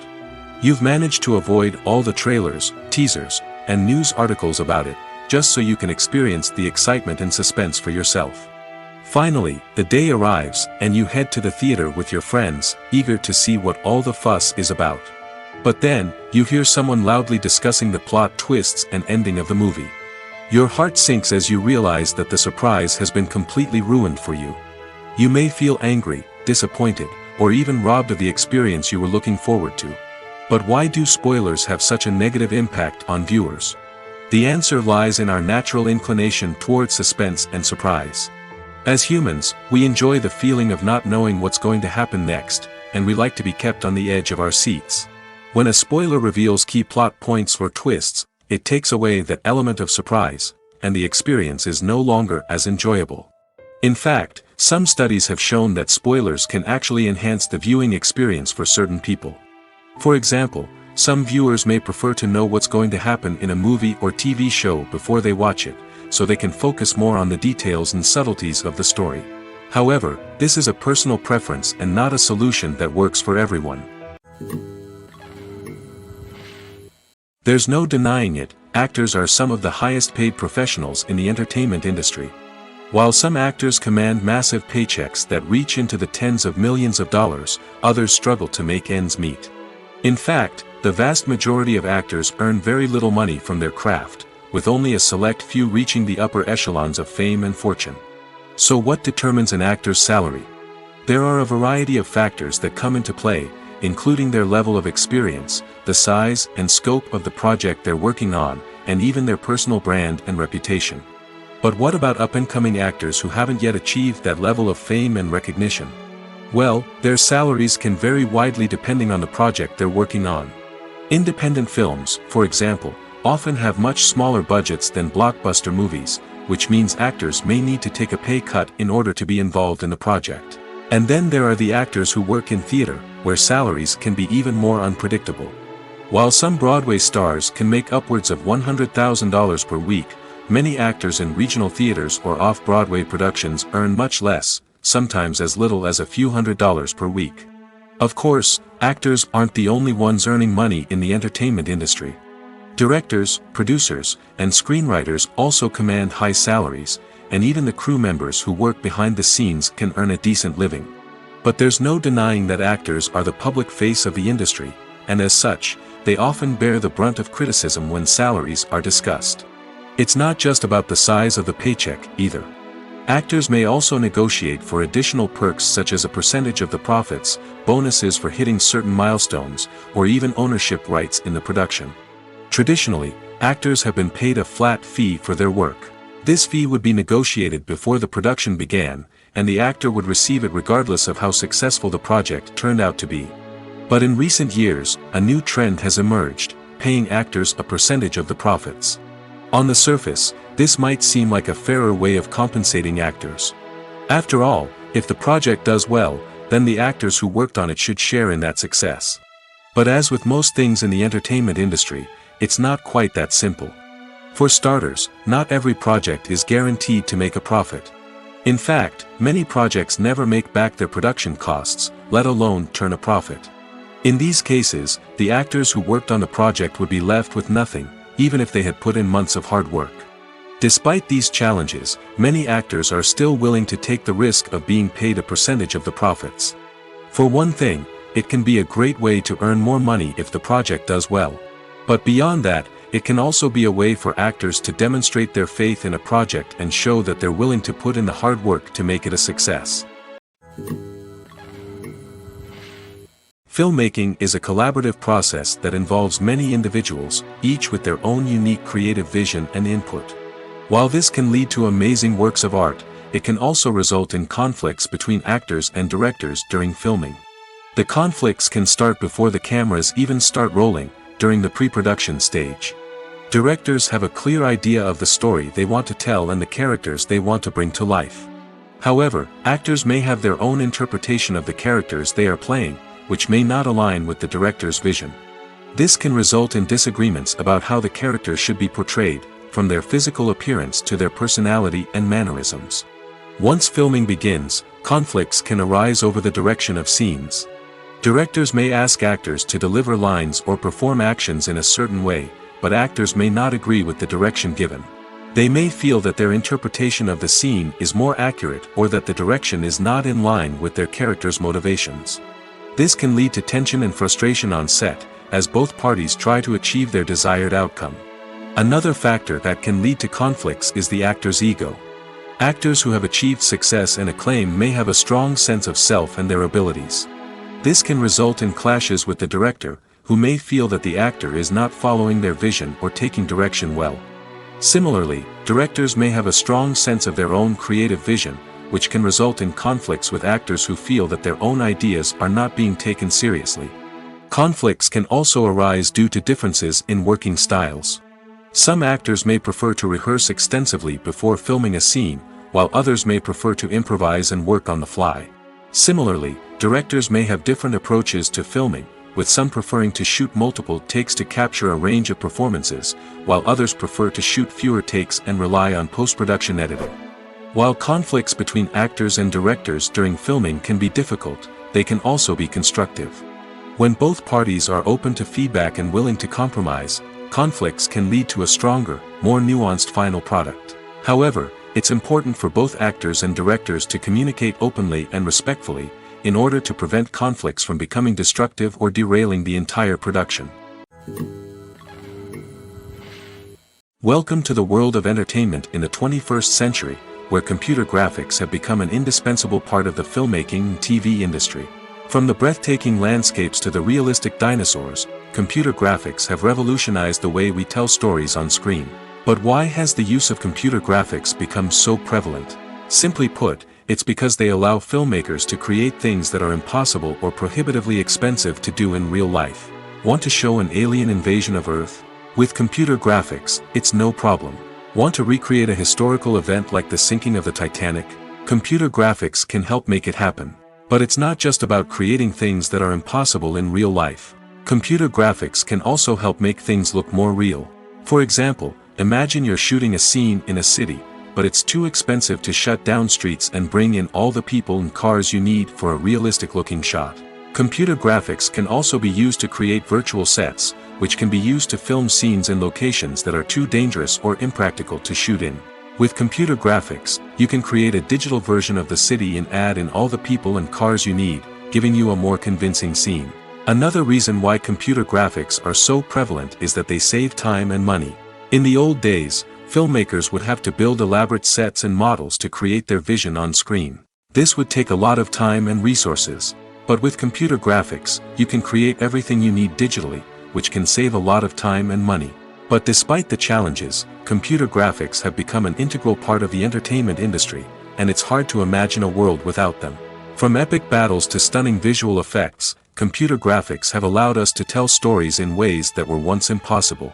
You've managed to avoid all the trailers, teasers, and news articles about it, just so you can experience the excitement and suspense for yourself. Finally, the day arrives, and you head to the theater with your friends, eager to see what all the fuss is about. But then, you hear someone loudly discussing the plot twists and ending of the movie. Your heart sinks as you realize that the surprise has been completely ruined for you. You may feel angry, disappointed, or even robbed of the experience you were looking forward to. But why do spoilers have such a negative impact on viewers? The answer lies in our natural inclination towards suspense and surprise. As humans, we enjoy the feeling of not knowing what's going to happen next, and we like to be kept on the edge of our seats. When a spoiler reveals key plot points or twists, it takes away that element of surprise, and the experience is no longer as enjoyable. In fact, some studies have shown that spoilers can actually enhance the viewing experience for certain people. For example, some viewers may prefer to know what's going to happen in a movie or TV show before they watch it, so they can focus more on the details and subtleties of the story. However, this is a personal preference and not a solution that works for everyone. There's no denying it, actors are some of the highest paid professionals in the entertainment industry. While some actors command massive paychecks that reach into the tens of millions of dollars, others struggle to make ends meet. In fact, the vast majority of actors earn very little money from their craft, with only a select few reaching the upper echelons of fame and fortune. So what determines an actor's salary? There are a variety of factors that come into play, including their level of experience, the size and scope of the project they're working on, and even their personal brand and reputation. But what about up-and-coming actors who haven't yet achieved that level of fame and recognition? Well, their salaries can vary widely depending on the project they're working on. Independent films, for example, often have much smaller budgets than blockbuster movies, which means actors may need to take a pay cut in order to be involved in the project. And then there are the actors who work in theater, where salaries can be even more unpredictable. While some Broadway stars can make upwards of $100,000 per week, many actors in regional theaters or off-Broadway productions earn much less, sometimes as little as a few $100s per week. Of course, actors aren't the only ones earning money in the entertainment industry. Directors, producers, and screenwriters also command high salaries, and even the crew members who work behind the scenes can earn a decent living. But there's no denying that actors are the public face of the industry, and as such, they often bear the brunt of criticism when salaries are discussed. It's not just about the size of the paycheck, either. Actors may also negotiate for additional perks such as a percentage of the profits, bonuses for hitting certain milestones, or even ownership rights in the production. Traditionally, actors have been paid a flat fee for their work. This fee would be negotiated before the production began, and the actor would receive it regardless of how successful the project turned out to be. But in recent years, a new trend has emerged, paying actors a percentage of the profits. On the surface, this might seem like a fairer way of compensating actors. After all, if the project does well, then the actors who worked on it should share in that success. But as with most things in the entertainment industry, it's not quite that simple. For starters, not every project is guaranteed to make a profit. In fact, many projects never make back their production costs, let alone turn a profit. In these cases, the actors who worked on the project would be left with nothing, even if they had put in months of hard work. Despite these challenges, many actors are still willing to take the risk of being paid a percentage of the profits. For one thing, it can be a great way to earn more money if the project does well. But beyond that, it can also be a way for actors to demonstrate their faith in a project and show that they're willing to put in the hard work to make it a success. Filmmaking is a collaborative process that involves many individuals, each with their own unique creative vision and input. While this can lead to amazing works of art, it can also result in conflicts between actors and directors during filming. The conflicts can start before the cameras even start rolling, during the pre-production stage. Directors have a clear idea of the story they want to tell and the characters they want to bring to life. However, actors may have their own interpretation of the characters they are playing, which may not align with the director's vision. This can result in disagreements about how the characters should be portrayed, from their physical appearance to their personality and mannerisms. Once filming begins, conflicts can arise over the direction of scenes. Directors may ask actors to deliver lines or perform actions in a certain way, but actors may not agree with the direction given. They may feel that their interpretation of the scene is more accurate or that the direction is not in line with their character's motivations. This can lead to tension and frustration on set, as both parties try to achieve their desired outcome. Another factor that can lead to conflicts is the actor's ego. Actors who have achieved success and acclaim may have a strong sense of self and their abilities. This can result in clashes with the director, who may feel that the actor is not following their vision or taking direction well. Similarly, directors may have a strong sense of their own creative vision, which can result in conflicts with actors who feel that their own ideas are not being taken seriously. Conflicts can also arise due to differences in working styles. Some actors may prefer to rehearse extensively before filming a scene, while others may prefer to improvise and work on the fly. Similarly, directors may have different approaches to filming, with some preferring to shoot multiple takes to capture a range of performances, while others prefer to shoot fewer takes and rely on post-production editing. While conflicts between actors and directors during filming can be difficult, they can also be constructive. When both parties are open to feedback and willing to compromise, conflicts can lead to a stronger, more nuanced final product. However, it's important for both actors and directors to communicate openly and respectfully, in order to prevent conflicts from becoming destructive or derailing the entire production. Welcome to the world of entertainment in the 21st century, where computer graphics have become an indispensable part of the filmmaking and TV industry. From the breathtaking landscapes to the realistic dinosaurs, computer graphics have revolutionized the way we tell stories on screen. But why has the use of computer graphics become so prevalent? Simply put, it's because they allow filmmakers to create things that are impossible or prohibitively expensive to do in real life. Want to show an alien invasion of Earth? With computer graphics, it's no problem. Want to recreate a historical event like the sinking of the Titanic? Computer graphics can help make it happen. But it's not just about creating things that are impossible in real life. Computer graphics can also help make things look more real. For example, imagine you're shooting a scene in a city, but it's too expensive to shut down streets and bring in all the people and cars you need for a realistic-looking shot. Computer graphics can also be used to create virtual sets, which can be used to film scenes in locations that are too dangerous or impractical to shoot in. With computer graphics, you can create a digital version of the city and add in all the people and cars you need, giving you a more convincing scene. Another reason why computer graphics are so prevalent is that they save time and money. In the old days, filmmakers would have to build elaborate sets and models to create their vision on screen. This would take a lot of time and resources. But with computer graphics, you can create everything you need digitally, which can save a lot of time and money. But despite the challenges, computer graphics have become an integral part of the entertainment industry, and it's hard to imagine a world without them. From epic battles to stunning visual effects, computer graphics have allowed us to tell stories in ways that were once impossible.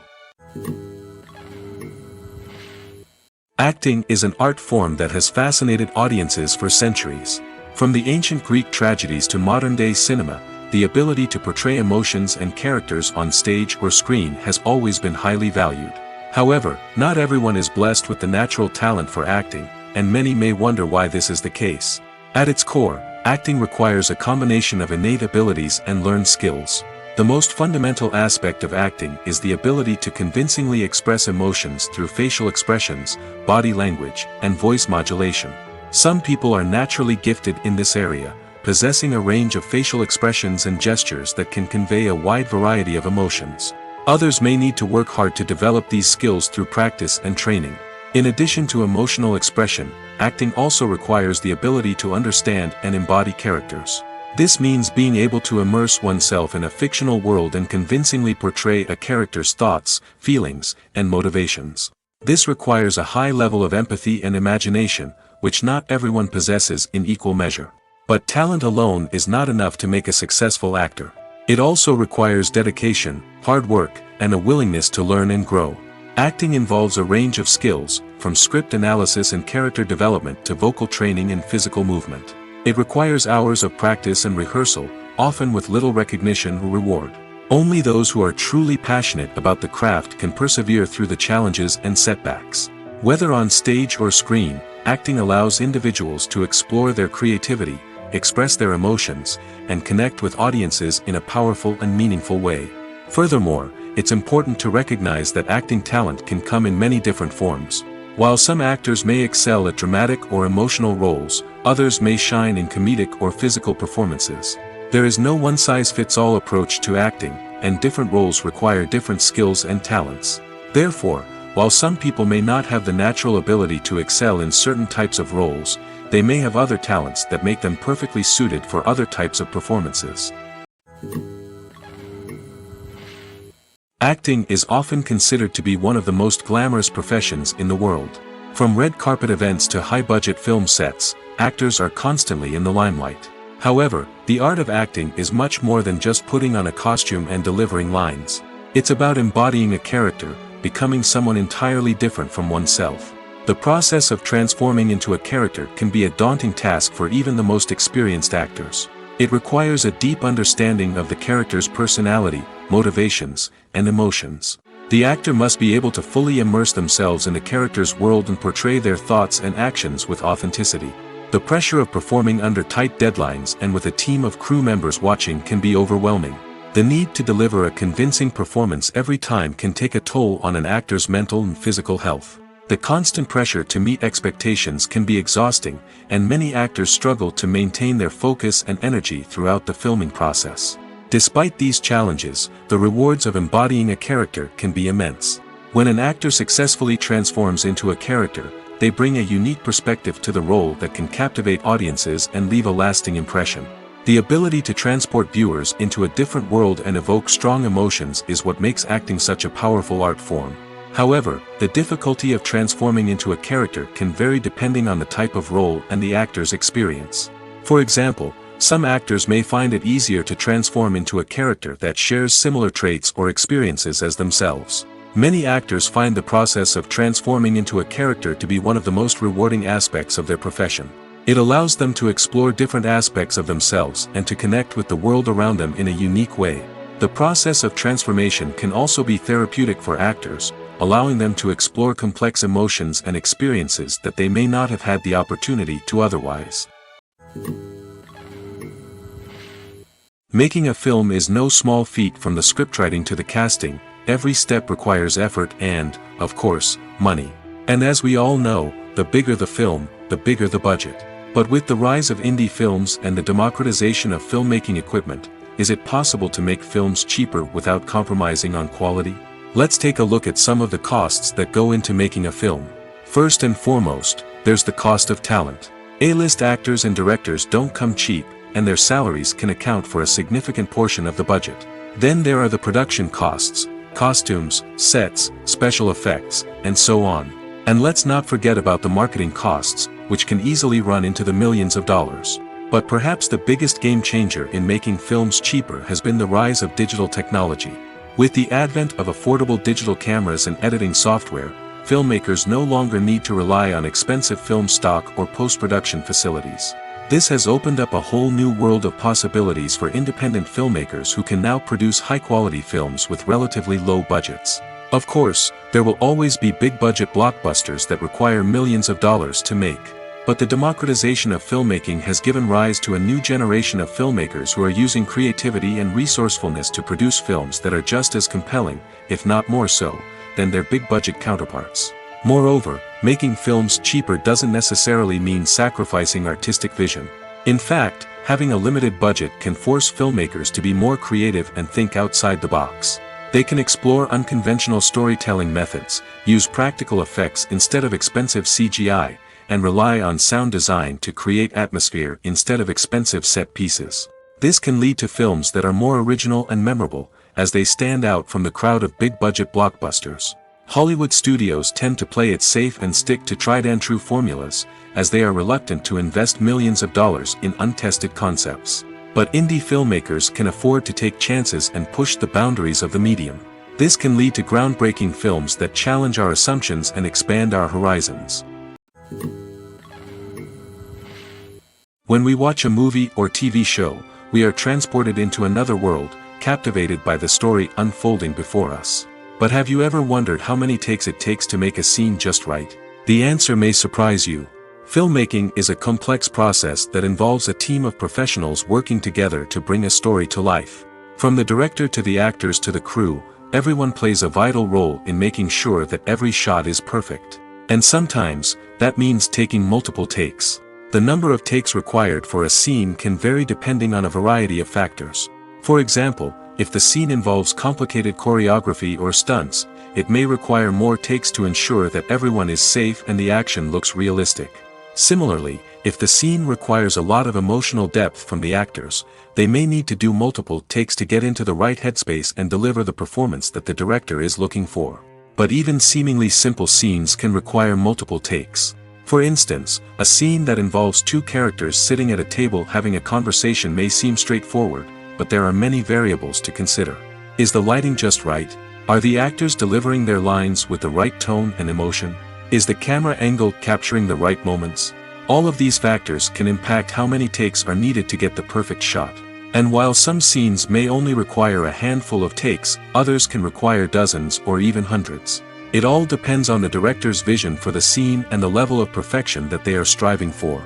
Acting is an art form that has fascinated audiences for centuries. From the ancient Greek tragedies to modern-day cinema, the ability to portray emotions and characters on stage or screen has always been highly valued. However, not everyone is blessed with the natural talent for acting, and many may wonder why this is the case. At its core, acting requires a combination of innate abilities and learned skills. The most fundamental aspect of acting is the ability to convincingly express emotions through facial expressions, body language, and voice modulation. Some people are naturally gifted in this area, possessing a range of facial expressions and gestures that can convey a wide variety of emotions. Others may need to work hard to develop these skills through practice and training. In addition to emotional expression, acting also requires the ability to understand and embody characters. This means being able to immerse oneself in a fictional world and convincingly portray a character's thoughts, feelings, and motivations. This requires a high level of empathy and imagination, which not everyone possesses in equal measure. But talent alone is not enough to make a successful actor. It also requires dedication, hard work, and a willingness to learn and grow. Acting involves a range of skills, from script analysis and character development to vocal training and physical movement. It requires hours of practice and rehearsal, often with little recognition or reward. Only those who are truly passionate about the craft can persevere through the challenges and setbacks. Whether on stage or screen, acting allows individuals to explore their creativity, express their emotions, and connect with audiences in a powerful and meaningful way. Furthermore, it's important to recognize that acting talent can come in many different forms. While some actors may excel at dramatic or emotional roles, others may shine in comedic or physical performances. There is no one-size-fits-all approach to acting, and different roles require different skills and talents. Therefore, while some people may not have the natural ability to excel in certain types of roles, they may have other talents that make them perfectly suited for other types of performances. Acting is often considered to be one of the most glamorous professions in the world. From red carpet events to high-budget film sets, actors are constantly in the limelight. However, the art of acting is much more than just putting on a costume and delivering lines. It's about embodying a character, becoming someone entirely different from oneself. The process of transforming into a character can be a daunting task for even the most experienced actors. It requires a deep understanding of the character's personality, motivations, and emotions. The actor must be able to fully immerse themselves in the character's world and portray their thoughts and actions with authenticity. The pressure of performing under tight deadlines and with a team of crew members watching can be overwhelming. The need to deliver a convincing performance every time can take a toll on an actor's mental and physical health. The constant pressure to meet expectations can be exhausting, and many actors struggle to maintain their focus and energy throughout the filming process. Despite these challenges, the rewards of embodying a character can be immense. When an actor successfully transforms into a character, they bring a unique perspective to the role that can captivate audiences and leave a lasting impression. The ability to transport viewers into a different world and evoke strong emotions is what makes acting such a powerful art form. However, the difficulty of transforming into a character can vary depending on the type of role and the actor's experience. For example, some actors may find it easier to transform into a character that shares similar traits or experiences as themselves. Many actors find the process of transforming into a character to be one of the most rewarding aspects of their profession. It allows them to explore different aspects of themselves and to connect with the world around them in a unique way. The process of transformation can also be therapeutic for actors, allowing them to explore complex emotions and experiences that they may not have had the opportunity to otherwise. Making a film is no small feat. From the scriptwriting to the casting, every step requires effort and, of course, money. And as we all know, the bigger the film, the bigger the budget. But with the rise of indie films and the democratization of filmmaking equipment, is it possible to make films cheaper without compromising on quality? Let's take a look at some of the costs that go into making a film. First and foremost, there's the cost of talent. A-list actors and directors don't come cheap, and their salaries can account for a significant portion of the budget. Then there are the production costs, costumes, sets, special effects, and so on. And let's not forget about the marketing costs, which can easily run into the millions of dollars. But perhaps the biggest game changer in making films cheaper has been the rise of digital technology. With the advent of affordable digital cameras and editing software, filmmakers no longer need to rely on expensive film stock or post-production facilities. This has opened up a whole new world of possibilities for independent filmmakers who can now produce high-quality films with relatively low budgets. Of course, there will always be big-budget blockbusters that require millions of dollars to make. But the democratization of filmmaking has given rise to a new generation of filmmakers who are using creativity and resourcefulness to produce films that are just as compelling, if not more so, than their big-budget counterparts. Moreover, making films cheaper doesn't necessarily mean sacrificing artistic vision. In fact, having a limited budget can force filmmakers to be more creative and think outside the box. They can explore unconventional storytelling methods, use practical effects instead of expensive CGI, and rely on sound design to create atmosphere instead of expensive set pieces. This can lead to films that are more original and memorable, as they stand out from the crowd of big-budget blockbusters. Hollywood studios tend to play it safe and stick to tried-and-true formulas, as they are reluctant to invest millions of dollars in untested concepts. But indie filmmakers can afford to take chances and push the boundaries of the medium. This can lead to groundbreaking films that challenge our assumptions and expand our horizons. When we watch a movie or TV show, we are transported into another world, captivated by the story unfolding before us. But have you ever wondered how many takes it takes to make a scene just right? The answer may surprise you. Filmmaking is a complex process that involves a team of professionals working together to bring a story to life. From the director to the actors to the crew, everyone plays a vital role in making sure that every shot is perfect. And sometimes, that means taking multiple takes. The number of takes required for a scene can vary depending on a variety of factors. For example, if the scene involves complicated choreography or stunts, it may require more takes to ensure that everyone is safe and the action looks realistic. Similarly, if the scene requires a lot of emotional depth from the actors, they may need to do multiple takes to get into the right headspace and deliver the performance that the director is looking for. But even seemingly simple scenes can require multiple takes. For instance, a scene that involves two characters sitting at a table having a conversation may seem straightforward, but there are many variables to consider. Is the lighting just right? Are the actors delivering their lines with the right tone and emotion? Is the camera angle capturing the right moments? All of these factors can impact how many takes are needed to get the perfect shot. And while some scenes may only require a handful of takes, others can require dozens or even hundreds. It all depends on the director's vision for the scene and the level of perfection that they are striving for.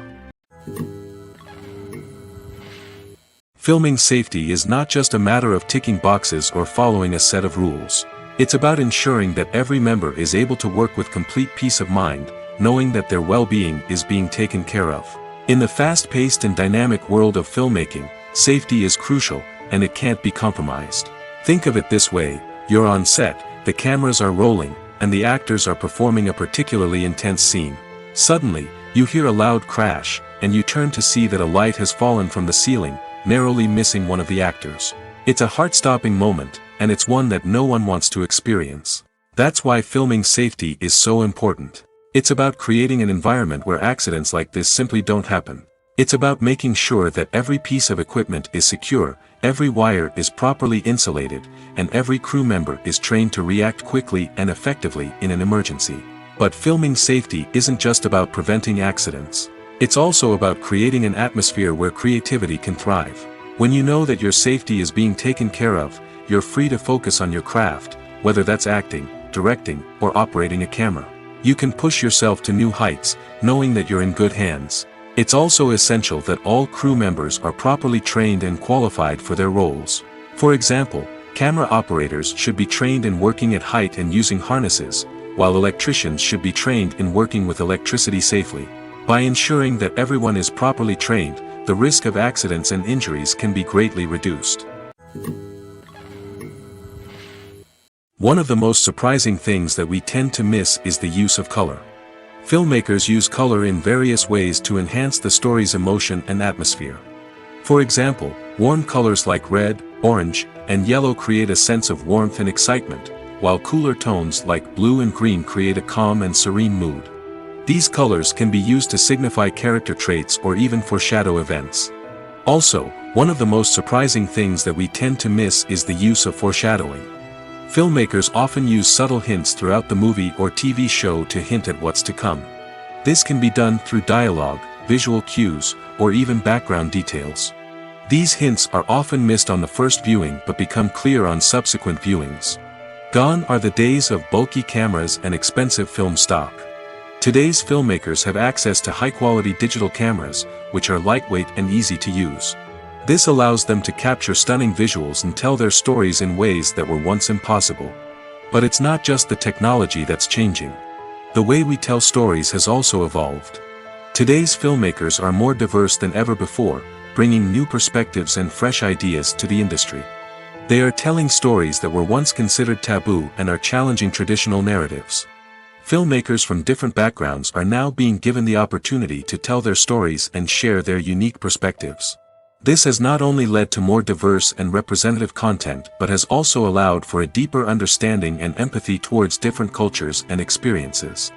Filming safety is not just a matter of ticking boxes or following a set of rules. It's about ensuring that every member is able to work with complete peace of mind, knowing that their well-being is being taken care of. In the fast-paced and dynamic world of filmmaking, safety is crucial, and it can't be compromised. Think of it this way: you're on set, the cameras are rolling, and the actors are performing a particularly intense scene. Suddenly, you hear a loud crash, and you turn to see that a light has fallen from the ceiling, narrowly missing one of the actors. It's a heart-stopping moment, and it's one that no one wants to experience. That's why filming safety is so important. It's about creating an environment where accidents like this simply don't happen. It's about making sure that every piece of equipment is secure, every wire is properly insulated, and every crew member is trained to react quickly and effectively in an emergency. But filming safety isn't just about preventing accidents. It's also about creating an atmosphere where creativity can thrive. When you know that your safety is being taken care of, you're free to focus on your craft, whether that's acting, directing, or operating a camera. You can push yourself to new heights, knowing that you're in good hands. It's also essential that all crew members are properly trained and qualified for their roles. For example, camera operators should be trained in working at height and using harnesses, while electricians should be trained in working with electricity safely. By ensuring that everyone is properly trained, the risk of accidents and injuries can be greatly reduced. One of the most surprising things that we tend to miss is the use of color. Filmmakers use color in various ways to enhance the story's emotion and atmosphere. For example, warm colors like red, orange, and yellow create a sense of warmth and excitement, while cooler tones like blue and green create a calm and serene mood. These colors can be used to signify character traits or even foreshadow events. Also, one of the most surprising things that we tend to miss is the use of foreshadowing. Filmmakers often use subtle hints throughout the movie or TV show to hint at what's to come. This can be done through dialogue, visual cues, or even background details. These hints are often missed on the first viewing but become clear on subsequent viewings. Gone are the days of bulky cameras and expensive film stock. Today's filmmakers have access to high-quality digital cameras, which are lightweight and easy to use. This allows them to capture stunning visuals and tell their stories in ways that were once impossible. But it's not just the technology that's changing. The way we tell stories has also evolved. Today's filmmakers are more diverse than ever before, bringing new perspectives and fresh ideas to the industry. They are telling stories that were once considered taboo and are challenging traditional narratives. Filmmakers from different backgrounds are now being given the opportunity to tell their stories and share their unique perspectives. This has not only led to more diverse and representative content but has also allowed for a deeper understanding and empathy towards different cultures and experiences.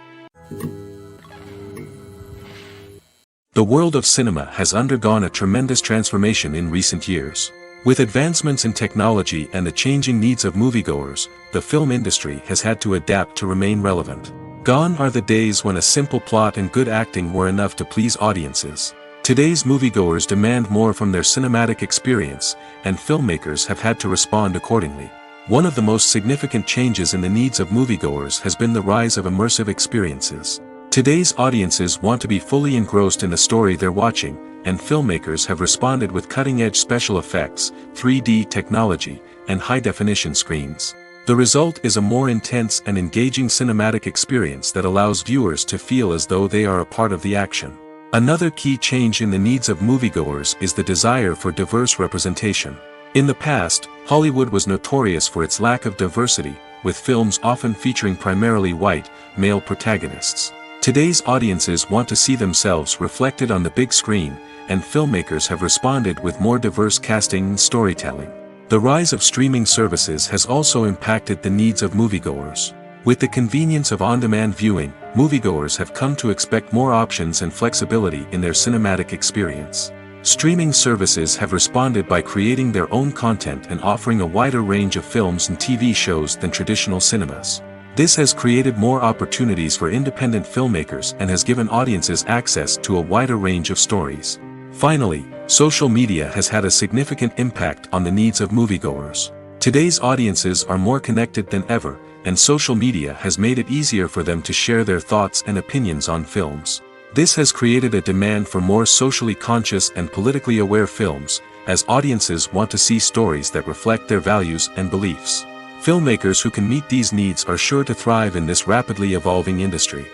The world of cinema has undergone a tremendous transformation in recent years. With advancements in technology and the changing needs of moviegoers, the film industry has had to adapt to remain relevant. Gone are the days when a simple plot and good acting were enough to please audiences. Today's moviegoers demand more from their cinematic experience, and filmmakers have had to respond accordingly. One of the most significant changes in the needs of moviegoers has been the rise of immersive experiences. Today's audiences want to be fully engrossed in the story they're watching, and filmmakers have responded with cutting-edge special effects, 3D technology, and high-definition screens. The result is a more intense and engaging cinematic experience that allows viewers to feel as though they are a part of the action. Another key change in the needs of moviegoers is the desire for diverse representation. In the past, Hollywood was notorious for its lack of diversity, with films often featuring primarily white, male protagonists. Today's audiences want to see themselves reflected on the big screen, and filmmakers have responded with more diverse casting and storytelling. The rise of streaming services has also impacted the needs of moviegoers. With the convenience of on-demand viewing, moviegoers have come to expect more options and flexibility in their cinematic experience. Streaming services have responded by creating their own content and offering a wider range of films and TV shows than traditional cinemas. This has created more opportunities for independent filmmakers and has given audiences access to a wider range of stories. Finally, social media has had a significant impact on the needs of moviegoers. Today's audiences are more connected than ever, and social media has made it easier for them to share their thoughts and opinions on films. This has created a demand for more socially conscious and politically aware films, as audiences want to see stories that reflect their values and beliefs. Filmmakers who can meet these needs are sure to thrive in this rapidly evolving industry.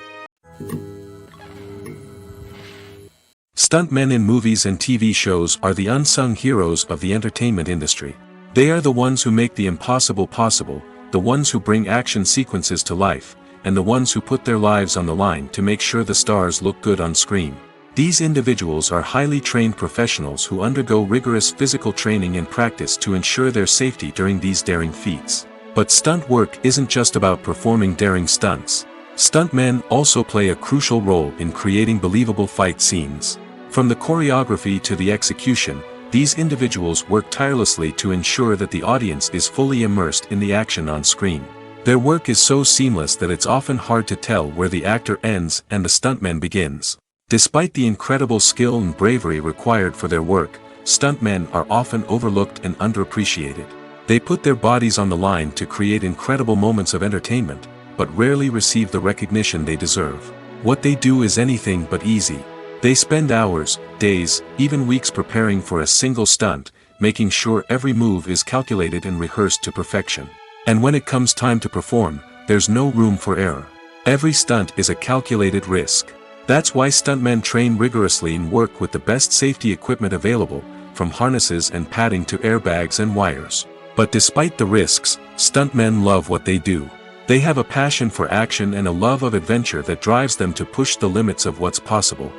Stuntmen in movies and TV shows are the unsung heroes of the entertainment industry. They are the ones who make the impossible possible, the ones who bring action sequences to life, and the ones who put their lives on the line to make sure the stars look good on screen. These individuals are highly trained professionals who undergo rigorous physical training and practice to ensure their safety during these daring feats. But stunt work isn't just about performing daring stunts. Stuntmen also play a crucial role in creating believable fight scenes. From the choreography to the execution, these individuals work tirelessly to ensure that the audience is fully immersed in the action on screen. Their work is so seamless that it's often hard to tell where the actor ends and the stuntman begins. Despite the incredible skill and bravery required for their work, stuntmen are often overlooked and underappreciated. They put their bodies on the line to create incredible moments of entertainment, but rarely receive the recognition they deserve. What they do is anything but easy. They spend hours, days, even weeks preparing for a single stunt, making sure every move is calculated and rehearsed to perfection. And when it comes time to perform, there's no room for error. Every stunt is a calculated risk. That's why stuntmen train rigorously and work with the best safety equipment available, from harnesses and padding to airbags and wires. But despite the risks, stuntmen love what they do. They have a passion for action and a love of adventure that drives them to push the limits of what's possible.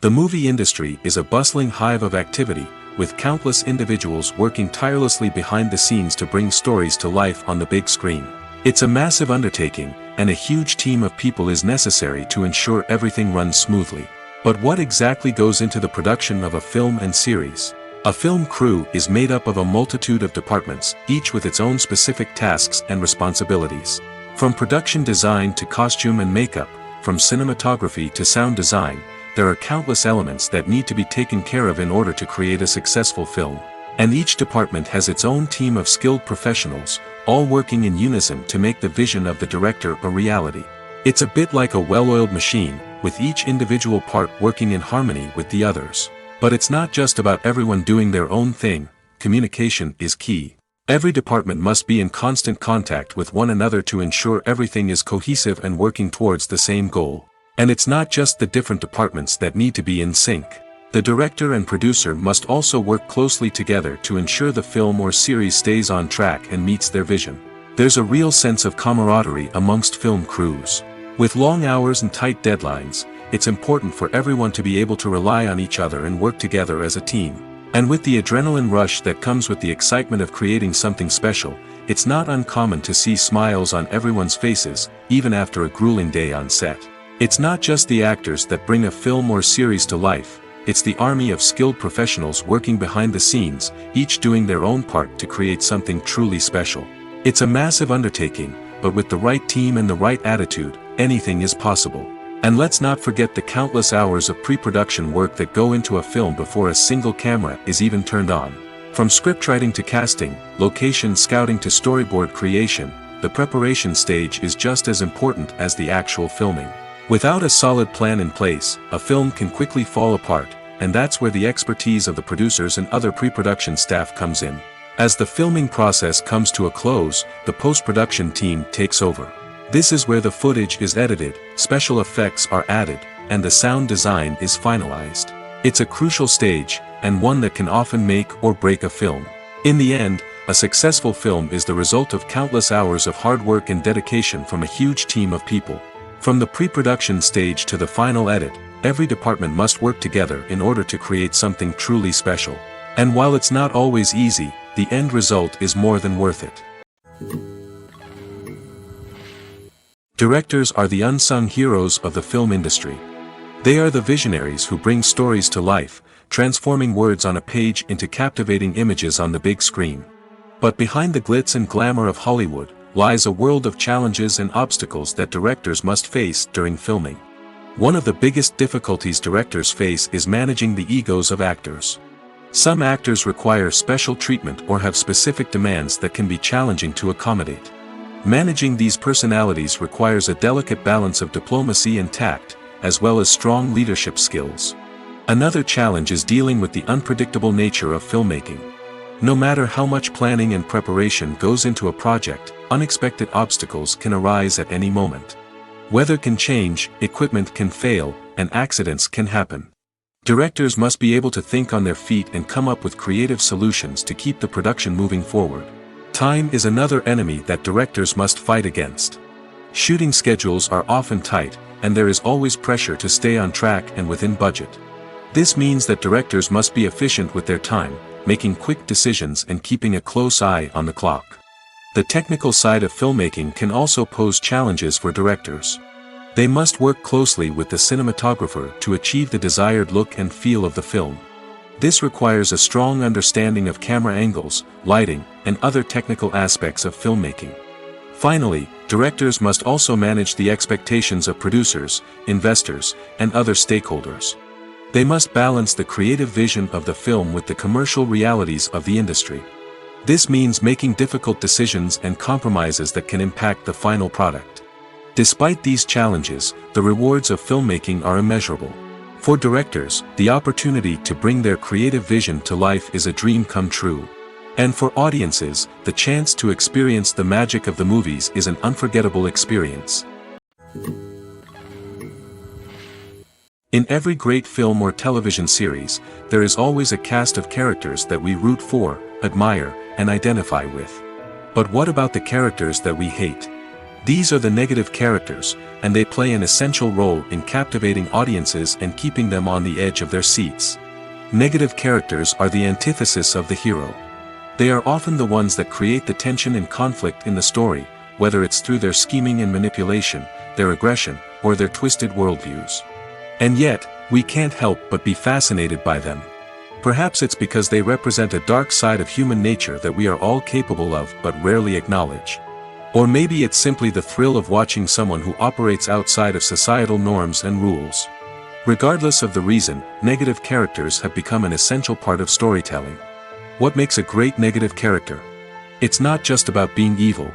The movie industry is a bustling hive of activity, with countless individuals working tirelessly behind the scenes to bring stories to life on the big screen. It's a massive undertaking, and a huge team of people is necessary to ensure everything runs smoothly. But what exactly goes into the production of a film and series? A film crew is made up of a multitude of departments, each with its own specific tasks and responsibilities. From production design to costume and makeup, from cinematography to sound design, there are countless elements that need to be taken care of in order to create a successful film. And each department has its own team of skilled professionals, all working in unison to make the vision of the director a reality. It's a bit like a well-oiled machine, with each individual part working in harmony with the others. But it's not just about everyone doing their own thing. Communication is key. Every department must be in constant contact with one another to ensure everything is cohesive and working towards the same goal. And it's not just the different departments that need to be in sync. The director and producer must also work closely together to ensure the film or series stays on track and meets their vision. There's a real sense of camaraderie amongst film crews. With long hours and tight deadlines, it's important for everyone to be able to rely on each other and work together as a team. And with the adrenaline rush that comes with the excitement of creating something special, it's not uncommon to see smiles on everyone's faces, even after a grueling day on set. It's not just the actors that bring a film or series to life, it's the army of skilled professionals working behind the scenes, each doing their own part to create something truly special. It's a massive undertaking, but with the right team and the right attitude, anything is possible. And let's not forget the countless hours of pre-production work that go into a film before a single camera is even turned on. From scriptwriting to casting, location scouting to storyboard creation, the preparation stage is just as important as the actual filming. Without a solid plan in place, a film can quickly fall apart, and that's where the expertise of the producers and other pre-production staff comes in. As the filming process comes to a close, the post-production team takes over. This is where the footage is edited, special effects are added, and the sound design is finalized. It's a crucial stage, and one that can often make or break a film. In the end, a successful film is the result of countless hours of hard work and dedication from a huge team of people. From the pre-production stage to the final edit, every department must work together in order to create something truly special. And while it's not always easy, the end result is more than worth it. Directors are the unsung heroes of the film industry. They are the visionaries who bring stories to life, transforming words on a page into captivating images on the big screen. But behind the glitz and glamour of Hollywood, lies a world of challenges and obstacles that directors must face during filming. One of the biggest difficulties directors face is managing the egos of actors. Some actors require special treatment or have specific demands that can be challenging to accommodate. Managing these personalities requires a delicate balance of diplomacy and tact, as well as strong leadership skills. Another challenge is dealing with the unpredictable nature of filmmaking. No matter how much planning and preparation goes into a project, unexpected obstacles can arise at any moment. Weather can change, equipment can fail, and accidents can happen. Directors must be able to think on their feet and come up with creative solutions to keep the production moving forward. Time is another enemy that directors must fight against. Shooting schedules are often tight, and there is always pressure to stay on track and within budget. This means that directors must be efficient with their time, making quick decisions and keeping a close eye on the clock. The technical side of filmmaking can also pose challenges for directors. They must work closely with the cinematographer to achieve the desired look and feel of the film. This requires a strong understanding of camera angles, lighting, and other technical aspects of filmmaking. Finally, directors must also manage the expectations of producers, investors, and other stakeholders. They must balance the creative vision of the film with the commercial realities of the industry. This means making difficult decisions and compromises that can impact the final product. Despite these challenges, the rewards of filmmaking are immeasurable. For directors, the opportunity to bring their creative vision to life is a dream come true. And for audiences, the chance to experience the magic of the movies is an unforgettable experience. In every great film or television series, there is always a cast of characters that we root for, admire, and identify with. But what about the characters that we hate? These are the negative characters, and they play an essential role in captivating audiences and keeping them on the edge of their seats. Negative characters are the antithesis of the hero. They are often the ones that create the tension and conflict in the story, whether it's through their scheming and manipulation, their aggression, or their twisted worldviews. And yet, we can't help but be fascinated by them. Perhaps it's because they represent a dark side of human nature that we are all capable of but rarely acknowledge. Or maybe it's simply the thrill of watching someone who operates outside of societal norms and rules. Regardless of the reason, negative characters have become an essential part of storytelling. What makes a great negative character? It's not just about being evil.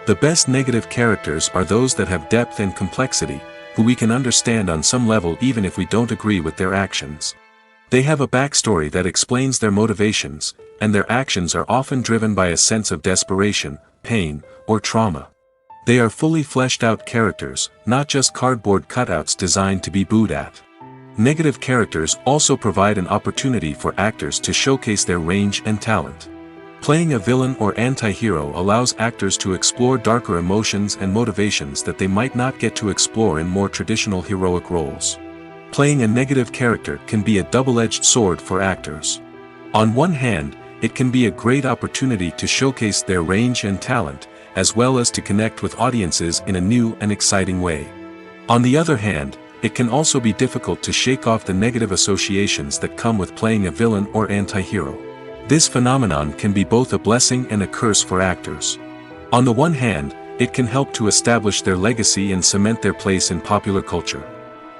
The best negative characters are those that have depth and complexity, who we can understand on some level even if we don't agree with their actions. They have a backstory that explains their motivations, and their actions are often driven by a sense of desperation, pain, or trauma. They are fully fleshed out characters, not just cardboard cutouts designed to be booed at. Negative characters also provide an opportunity for actors to showcase their range and talent. Playing a villain or anti-hero allows actors to explore darker emotions and motivations that they might not get to explore in more traditional heroic roles. Playing a negative character can be a double-edged sword for actors. On one hand, it can be a great opportunity to showcase their range and talent, as well as to connect with audiences in a new and exciting way. On the other hand, it can also be difficult to shake off the negative associations that come with playing a villain or anti-hero. This phenomenon can be both a blessing and a curse for actors. On the one hand, it can help to establish their legacy and cement their place in popular culture.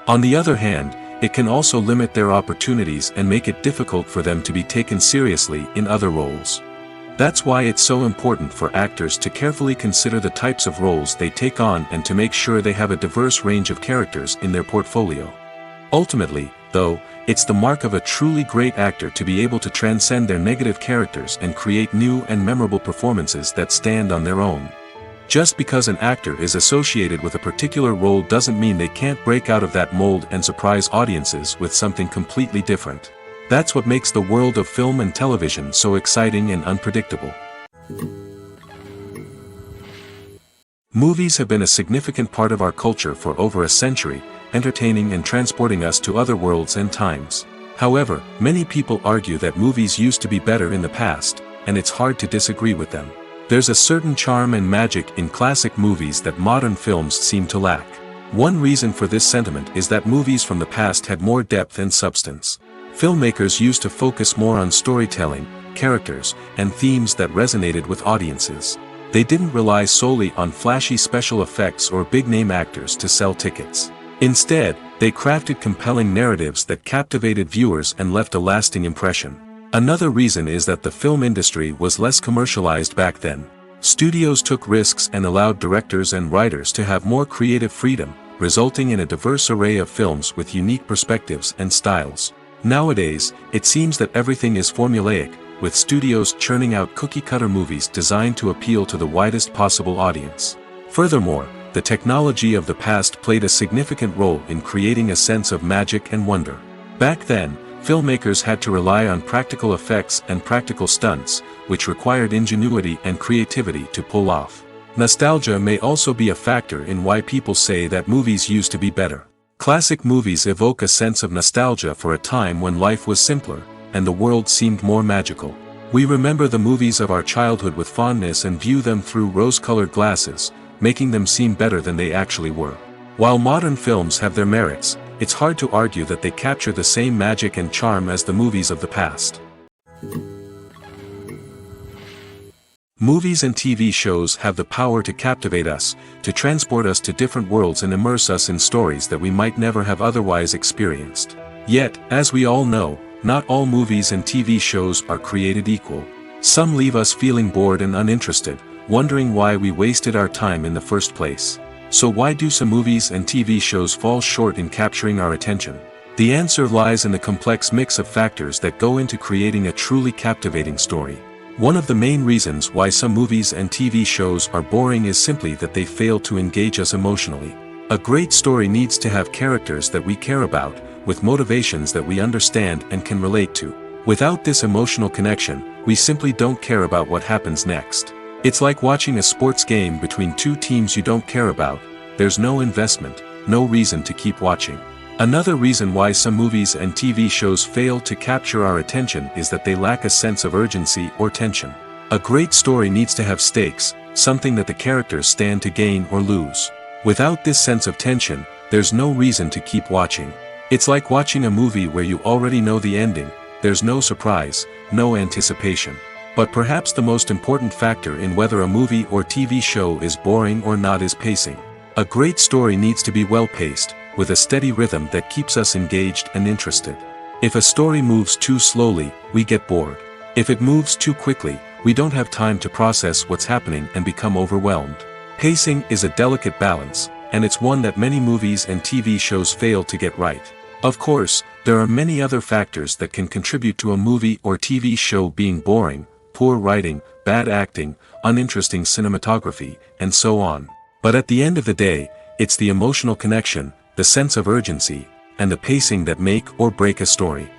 On the other hand, it can also limit their opportunities and make it difficult for them to be taken seriously in other roles. That's why it's so important for actors to carefully consider the types of roles they take on and to make sure they have a diverse range of characters in their portfolio. Ultimately, though, it's the mark of a truly great actor to be able to transcend their negative characters and create new and memorable performances that stand on their own. Just because an actor is associated with a particular role doesn't mean they can't break out of that mold and surprise audiences with something completely different. That's what makes the world of film and television so exciting and unpredictable. Movies have been a significant part of our culture for over a century, entertaining and transporting us to other worlds and times. However, many people argue that movies used to be better in the past, and it's hard to disagree with them. There's a certain charm and magic in classic movies that modern films seem to lack. One reason for this sentiment is that movies from the past had more depth and substance. Filmmakers used to focus more on storytelling, characters, and themes that resonated with audiences. They didn't rely solely on flashy special effects or big-name actors to sell tickets. Instead, they crafted compelling narratives that captivated viewers and left a lasting impression. Another reason is that the film industry was less commercialized back then. Studios took risks and allowed directors and writers to have more creative freedom, resulting in a diverse array of films with unique perspectives and styles. Nowadays, it seems that everything is formulaic, with studios churning out cookie-cutter movies designed to appeal to the widest possible audience. Furthermore, the technology of the past played a significant role in creating a sense of magic and wonder. Back then, filmmakers had to rely on practical effects and practical stunts, which required ingenuity and creativity to pull off. Nostalgia may also be a factor in why people say that movies used to be better. Classic movies evoke a sense of nostalgia for a time when life was simpler, and the world seemed more magical. We remember the movies of our childhood with fondness and view them through rose-colored glasses, making them seem better than they actually were. While modern films have their merits, it's hard to argue that they capture the same magic and charm as the movies of the past. Movies and TV shows have the power to captivate us, to transport us to different worlds and immerse us in stories that we might never have otherwise experienced. Yet, as we all know, not all movies and TV shows are created equal. Some leave us feeling bored and uninterested, wondering why we wasted our time in the first place. So why do some movies and TV shows fall short in capturing our attention? The answer lies in the complex mix of factors that go into creating a truly captivating story. One of the main reasons why some movies and TV shows are boring is simply that they fail to engage us emotionally. A great story needs to have characters that we care about, with motivations that we understand and can relate to. Without this emotional connection, we simply don't care about what happens next. It's like watching a sports game between two teams you don't care about. There's no investment, no reason to keep watching. Another reason why some movies and TV shows fail to capture our attention is that they lack a sense of urgency or tension. A great story needs to have stakes, something that the characters stand to gain or lose. Without this sense of tension, there's no reason to keep watching. It's like watching a movie where you already know the ending. There's no surprise, no anticipation. But perhaps the most important factor in whether a movie or TV show is boring or not is pacing. A great story needs to be well-paced, with a steady rhythm that keeps us engaged and interested. If a story moves too slowly, we get bored. If it moves too quickly, we don't have time to process what's happening and become overwhelmed. Pacing is a delicate balance, and it's one that many movies and TV shows fail to get right. Of course, there are many other factors that can contribute to a movie or TV show being boring: poor writing, bad acting, uninteresting cinematography, and so on. But at the end of the day, it's the emotional connection, the sense of urgency, and the pacing that make or break a story.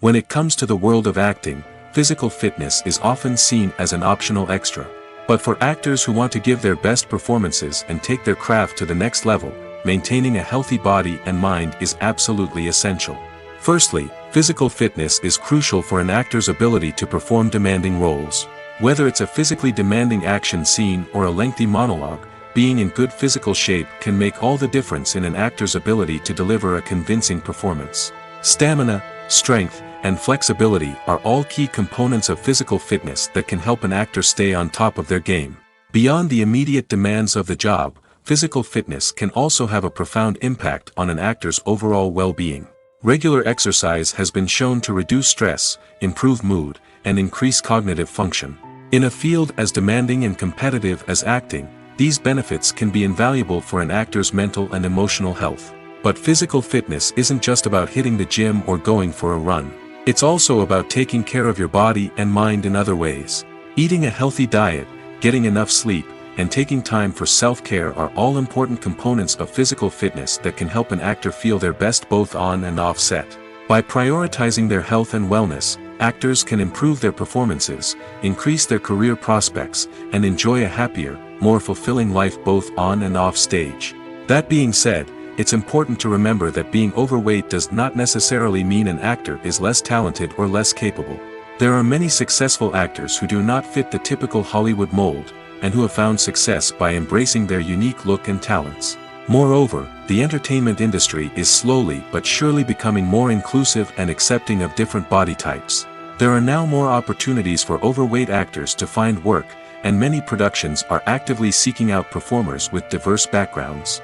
When it comes to the world of acting, physical fitness is often seen as an optional extra. But for actors who want to give their best performances and take their craft to the next level, maintaining a healthy body and mind is absolutely essential. Firstly, physical fitness is crucial for an actor's ability to perform demanding roles. Whether it's a physically demanding action scene or a lengthy monologue, being in good physical shape can make all the difference in an actor's ability to deliver a convincing performance. Stamina, strength, and flexibility are all key components of physical fitness that can help an actor stay on top of their game. Beyond the immediate demands of the job, physical fitness can also have a profound impact on an actor's overall well-being. Regular exercise has been shown to reduce stress, improve mood, and increase cognitive function. In a field as demanding and competitive as acting, these benefits can be invaluable for an actor's mental and emotional health. But physical fitness isn't just about hitting the gym or going for a run. It's also about taking care of your body and mind in other ways. Eating a healthy diet, getting enough sleep, and taking time for self-care are all important components of physical fitness that can help an actor feel their best both on and off set. By prioritizing their health and wellness, actors can improve their performances, increase their career prospects, and enjoy a happier, more fulfilling life both on and off stage. That being said, it's important to remember that being overweight does not necessarily mean an actor is less talented or less capable. There are many successful actors who do not fit the typical Hollywood mold, and who have found success by embracing their unique look and talents. Moreover, the entertainment industry is slowly but surely becoming more inclusive and accepting of different body types. There are now more opportunities for overweight actors to find work, and many productions are actively seeking out performers with diverse backgrounds.